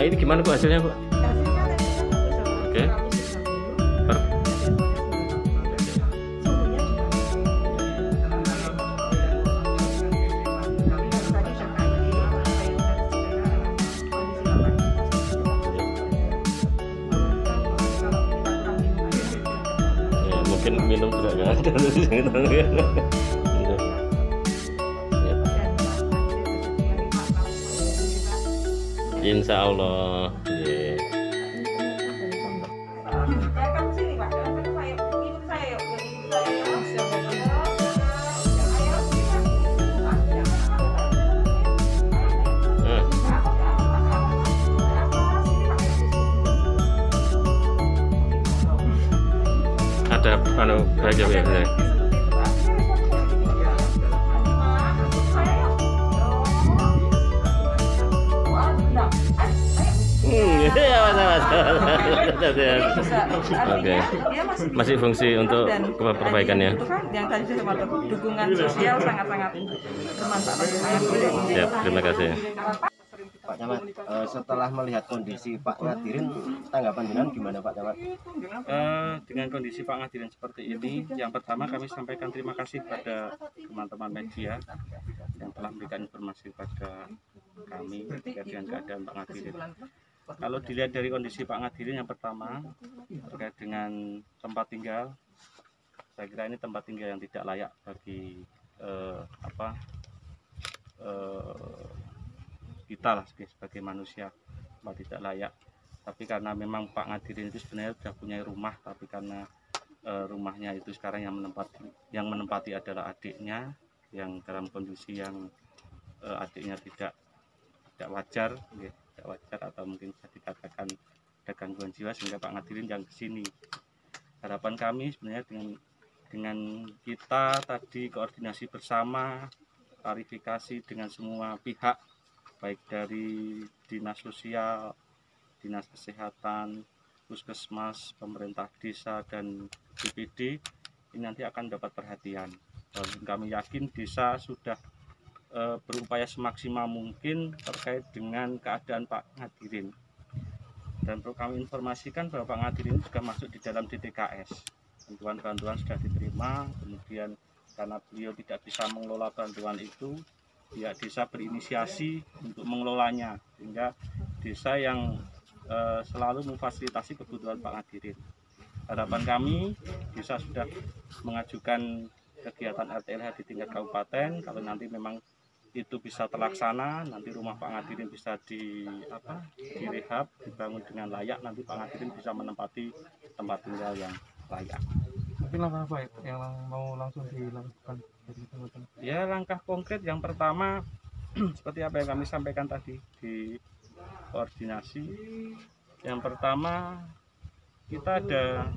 Nah, ini gimana Bu hasilnya Bu? Oke. Ya, mungkin minum juga nggak ada di sini. Insya Allah. Yeah. Ada bahagia ya. Oke. Masih fungsi untuk perbaikannya. Itu kan yang tadi saya sampaikan, dukungan sosial sangat-sangat bermanfaat. Siap, terima kasih. Pak Camat, setelah melihat kondisi Pak Ngadirin, tanggapan jenengan gimana Pak Camat? Dengan kondisi Pak Ngadirin seperti ini, yang pertama kami sampaikan terima kasih pada teman-teman media yang telah memberikan informasi pada kami terkait dengan keadaan Pak Ngadirin. Kalau dilihat dari kondisi Pak Ngadirin, yang pertama terkait dengan tempat tinggal, saya kira ini tempat tinggal yang tidak layak bagi kita lah sebagai manusia, tidak layak. Tapi karena memang Pak Ngadirin itu sebenarnya sudah punya rumah, tapi karena rumahnya itu sekarang yang menempati adalah adiknya, yang dalam kondisi yang adiknya tidak wajar, tidak wajar atau mungkin bisa dikatakan ada gangguan jiwa, sehingga Pak Ngadirin yang kesini. Harapan kami sebenarnya dengan kita tadi koordinasi bersama, klarifikasi dengan semua pihak, baik dari dinas sosial, dinas kesehatan, puskesmas, pemerintah desa, dan BPD, ini nanti akan dapat perhatian. Dan kami yakin desa sudah berupaya semaksimal mungkin terkait dengan keadaan Pak Ngadirin. Dan perlu kami informasikan bahwa Pak Ngadirin juga masuk di dalam DTKS. Bantuan-bantuan sudah diterima, kemudian karena beliau tidak bisa mengelola bantuan itu, pihak desa berinisiasi untuk mengelolanya, sehingga desa yang selalu memfasilitasi kebutuhan Pak Ngadirin. harapan kami bisa sudah mengajukan kegiatan RTLH di tingkat kabupaten. Kalau nanti memang itu bisa terlaksana, nanti rumah Pak Ngadirin bisa direhab, dibangun dengan layak, nanti Pak Ngadirin bisa menempati tempat tinggal yang layak. Tapi langkah apa yang mau langsung dilakukan? Ya, langkah konkret yang pertama seperti apa yang kami sampaikan tadi di koordinasi. Yang pertama kita ada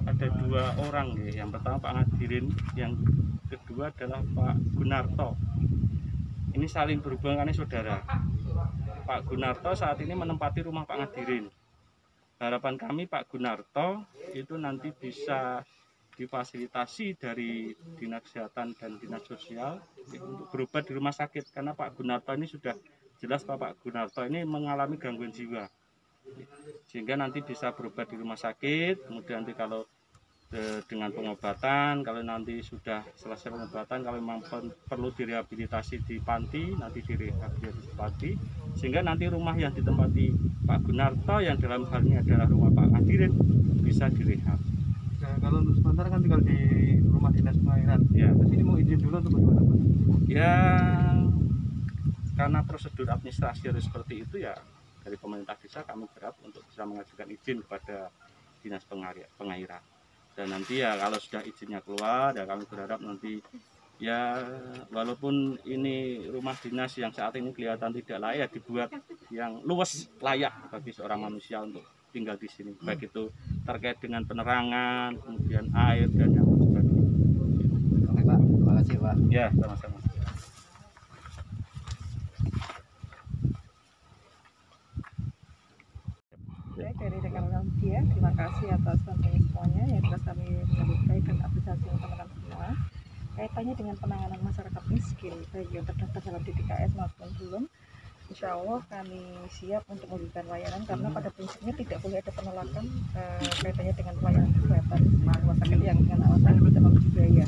2 orang ya. Yang pertama Pak Ngadirin, yang kedua adalah Pak Gunarto. Ini saling berhubungan karena saudara. Pak Gunarto saat ini menempati rumah Pak Ngadirin. Harapan kami Pak Gunarto itu nanti bisa difasilitasi dari Dinas Kesehatan dan Dinas Sosial untuk berobat di rumah sakit, karena Pak Gunarto ini sudah jelas Pak Gunarto ini mengalami gangguan jiwa, sehingga nanti bisa berobat di rumah sakit. Kemudian nanti kalau dengan pengobatan, kalau nanti sudah selesai pengobatan, kalau memang perlu direhabilitasi di panti, nanti direhabilitasi di panti, sehingga nanti rumah yang ditempati Pak Gunarto yang dalam hal ini adalah rumah Pak Ngadirin bisa direhab. Nah, kalau untuk sementara kan tinggal di rumah dinas pengairan. Ya. Terus ini mau izin dulu untuk bagaimana Pak? Ya, karena prosedur administrasi harus seperti itu ya, dari pemerintah desa kami berharap untuk bisa mengajukan izin kepada dinas pengairan. Dan nanti ya kalau sudah izinnya keluar, ya kami berharap nanti ya walaupun ini rumah dinas yang saat ini kelihatan tidak layak, dibuat yang luas layak bagi seorang manusia untuk tinggal di sini, baik itu terkait dengan penerangan, kemudian air dan yang sebagainya. Oke Pak, terima kasih Pak. Ya, sama-sama. Baik, dari rekan-rekan media, terima kasih atas bantuan semuanya yang telah kami menyambut dan apresiasi teman-teman semua. Kaitannya dengan penanganan masyarakat miskin, baik yang terdaftar dalam DTKS maupun belum, insya Allah kami siap untuk memberikan layanan, karena pada prinsipnya tidak boleh ada penolakan kaitannya dengan pelayanan kesehatan rumah sakit yang dengan alasan tidak memiliki biaya.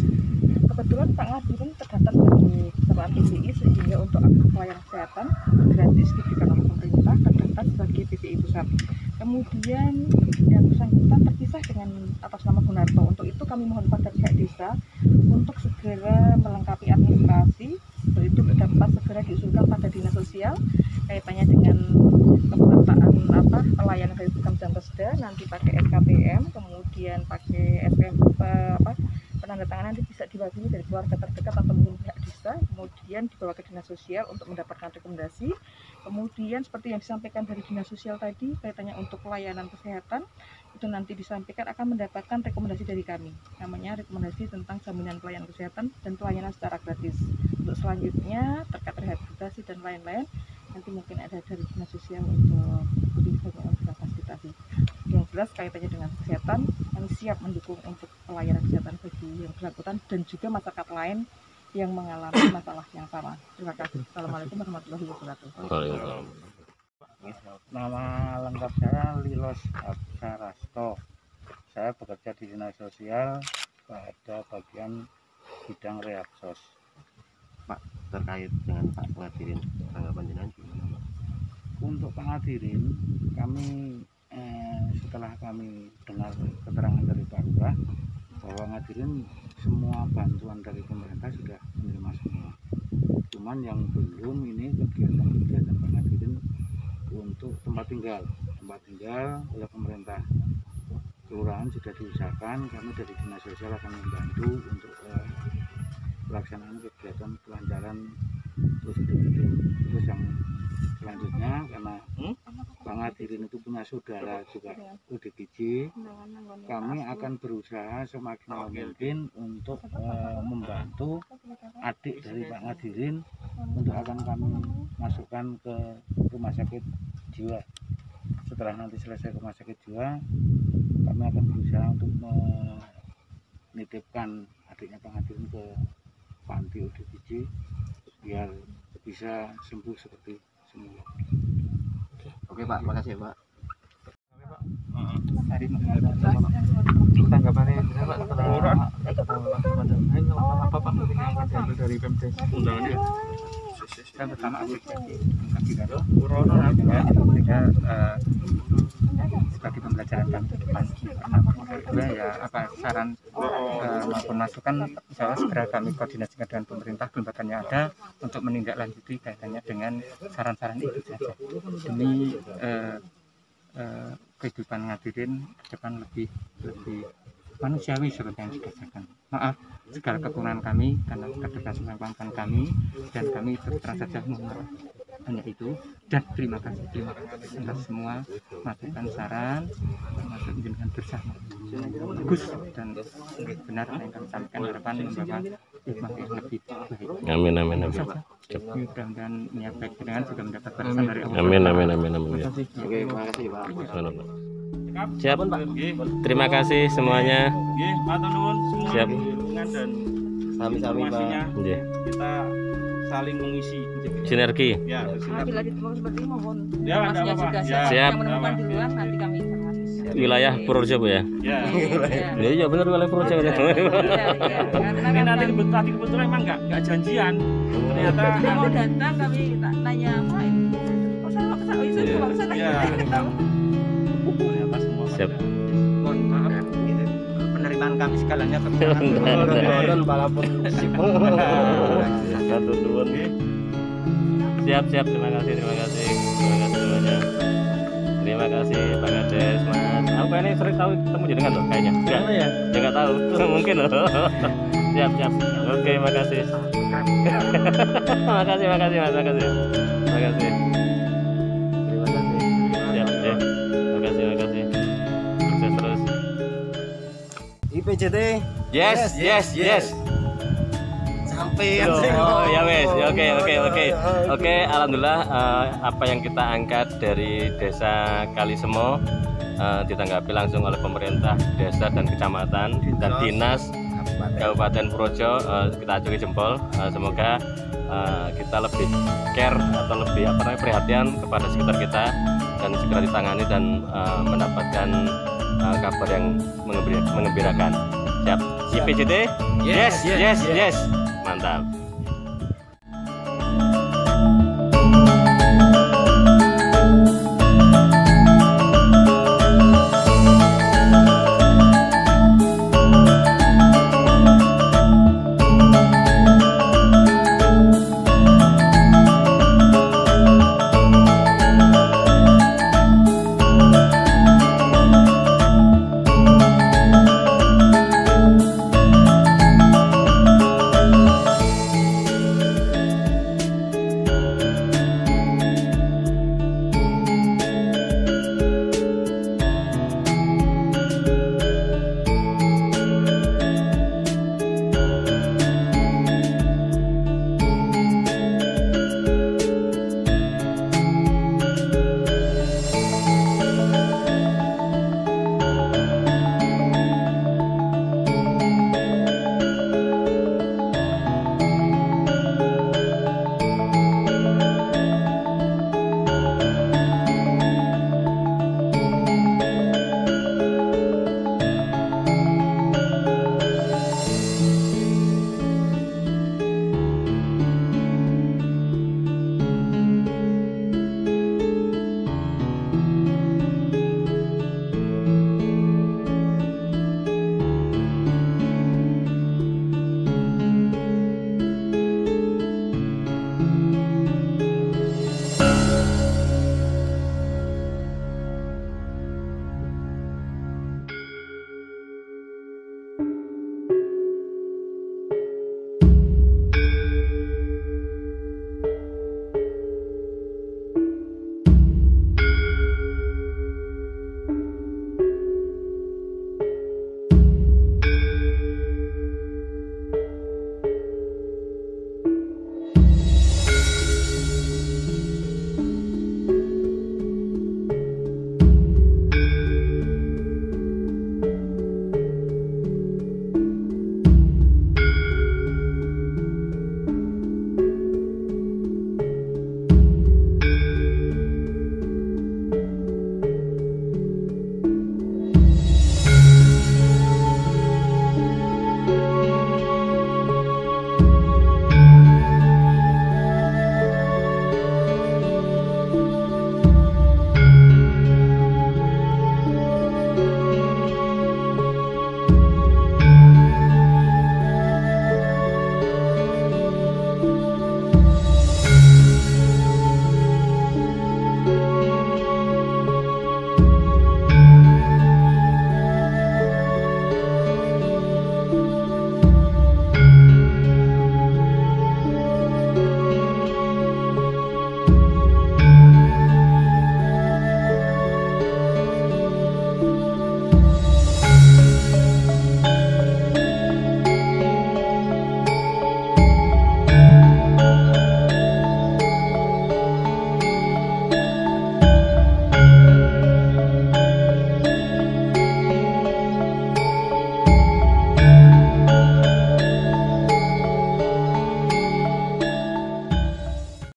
Kebetulan Pak Ngadirin terdaftar sebagai peserta PBI, sehingga untuk akses pelayanan kesehatan gratis diberikan oleh pemerintah, terdaftar sebagai PBI pusat. Kemudian yang bersangkutan terpisah dengan atas nama Gunarto. Untuk itu kami mohon pada pihak desa untuk segera melengkapi administrasi, itu dapat segera diusulkan pada dinas sosial kaitannya dengan kepesertaan pelayanan dari program Jambasda, nanti pakai SKPM, kemudian pakai SPM penandatanganan nanti bisa diwakili dari keluarga terdekat atau mungkin pihak desa, kemudian dibawa ke dinas sosial untuk mendapatkan rekomendasi. Kemudian seperti yang disampaikan dari dinas sosial tadi kaitannya untuk pelayanan kesehatan, itu nanti disampaikan akan mendapatkan rekomendasi dari kami, namanya rekomendasi tentang jaminan pelayanan kesehatan dan pelayanan secara gratis. Untuk selanjutnya terkait rehabilitasi dan lain-lain, nanti mungkin ada dari dinas sosial untuk lebih banyak fasilitasi. Yang jelas kaitannya dengan kesehatan, kami siap mendukung untuk pelayanan kesehatan bagi yang bersangkutan dan juga masyarakat lain yang mengalami masalah yang sama. Terima kasih. Assalamualaikum warahmatullahi wabarakatuh. Nama lengkap saya Lilos Absarasto. Saya bekerja di dinas sosial pada bagian bidang rehabsos. Pak, terkait dengan Pak Ngadirin, tanggapan jenengan gimana? Untuk Pak Ngadirin, kami setelah kami dengar keterangan dari Pak Lurah bahwa Ngadirin semua bantuan dari pemerintah sudah menerima semua. Cuman yang belum ini kegiatan Pak Ngadirin untuk tempat tinggal oleh pemerintah kelurahan sudah diusahakan. Kami dari dinas sosial akan membantu untuk pelaksanaan kegiatan kelancaran prosedur itu. Terus yang selanjutnya, karena Pak Ngadirin itu punya saudara juga ODGJ, kami akan berusaha semaksimal mungkin untuk membantu adik dari Pak Ngadirin untuk akan kami masukkan ke rumah sakit jiwa. Setelah nanti selesai rumah sakit jiwa, kami akan berusaha untuk menitipkan adiknya Pak Ngadirin ke panti ODGJ biar bisa sembuh seperti semula. Oke Pak, makasih Pak. Tanggapannya Pak setelah apa Pak yang diambil dari Pemdes? Undangannya. terutama apresiasi sehingga sebagai pembelajaran kami ke depan. Kedua ya saran maupun masukan insya Allah segera kami koordinasikan dengan pemerintah lembaga yang ada untuk menindaklanjuti kaitannya dengan saran-saran itu saja demi kehidupan Ngadirin ke depan lebih manusiawi seperti yang dikatakan. Maaf segala kekurangan kami karena keterbatasan kemampuan kami, dan kami terus terang saja mohon hanya itu, dan terima kasih atas semua masukan saran termasuk dengan bersama bagus dan benar yang kami sampaikan, harapan membawa hikmah yang lebih baik. Amin. Mudah-mudahan niat baik dengan juga mendapat balasan dari Allah. Amin. Oke, terima kasih Pak. Siap. Terima kasih semuanya. Siap. Dan Sami-sami Pak. Kita saling mengisi Sinergi. Ya, Bila ditemukan seperti ini mohon ya, informasinya juga Siap. yang menemukan di luar nanti kami informasi. Wilayah Purworejo Bu ya. Iya benar wilayah Purworejo. Ini nanti kebetulan emang nggak janjian. Ternyata mau datang kami nanya apa ini? Oh saya mau kesana. Ternyata semua. Siap. Mohon maaf penerimaan kami segalanya Dan walaupun Siap. Terima kasih semuanya. Terima kasih Pak Kades, Mas. Apa ini sering tahu ketemu jenengan loh kayaknya? Enggak ya? Enggak tahu. Mungkin loh. Siap. Oke, makasih. Makasih Mas, makasih. Terima kasih. Siap. Makasih. Sukses terus. IPJT. Yes. Sampai ya wes. Oke, alhamdulillah apa yang kita angkat dari Desa Kalisemo ditanggapi langsung oleh pemerintah desa dan kecamatan dan dinas Kabupaten Purworejo, kita acungi jempol. Semoga kita lebih care atau lebih perhatian kepada sekitar kita dan segera ditangani dan mendapatkan kabar yang mengembirakan. Siap. IPJT? Yes. Mantap.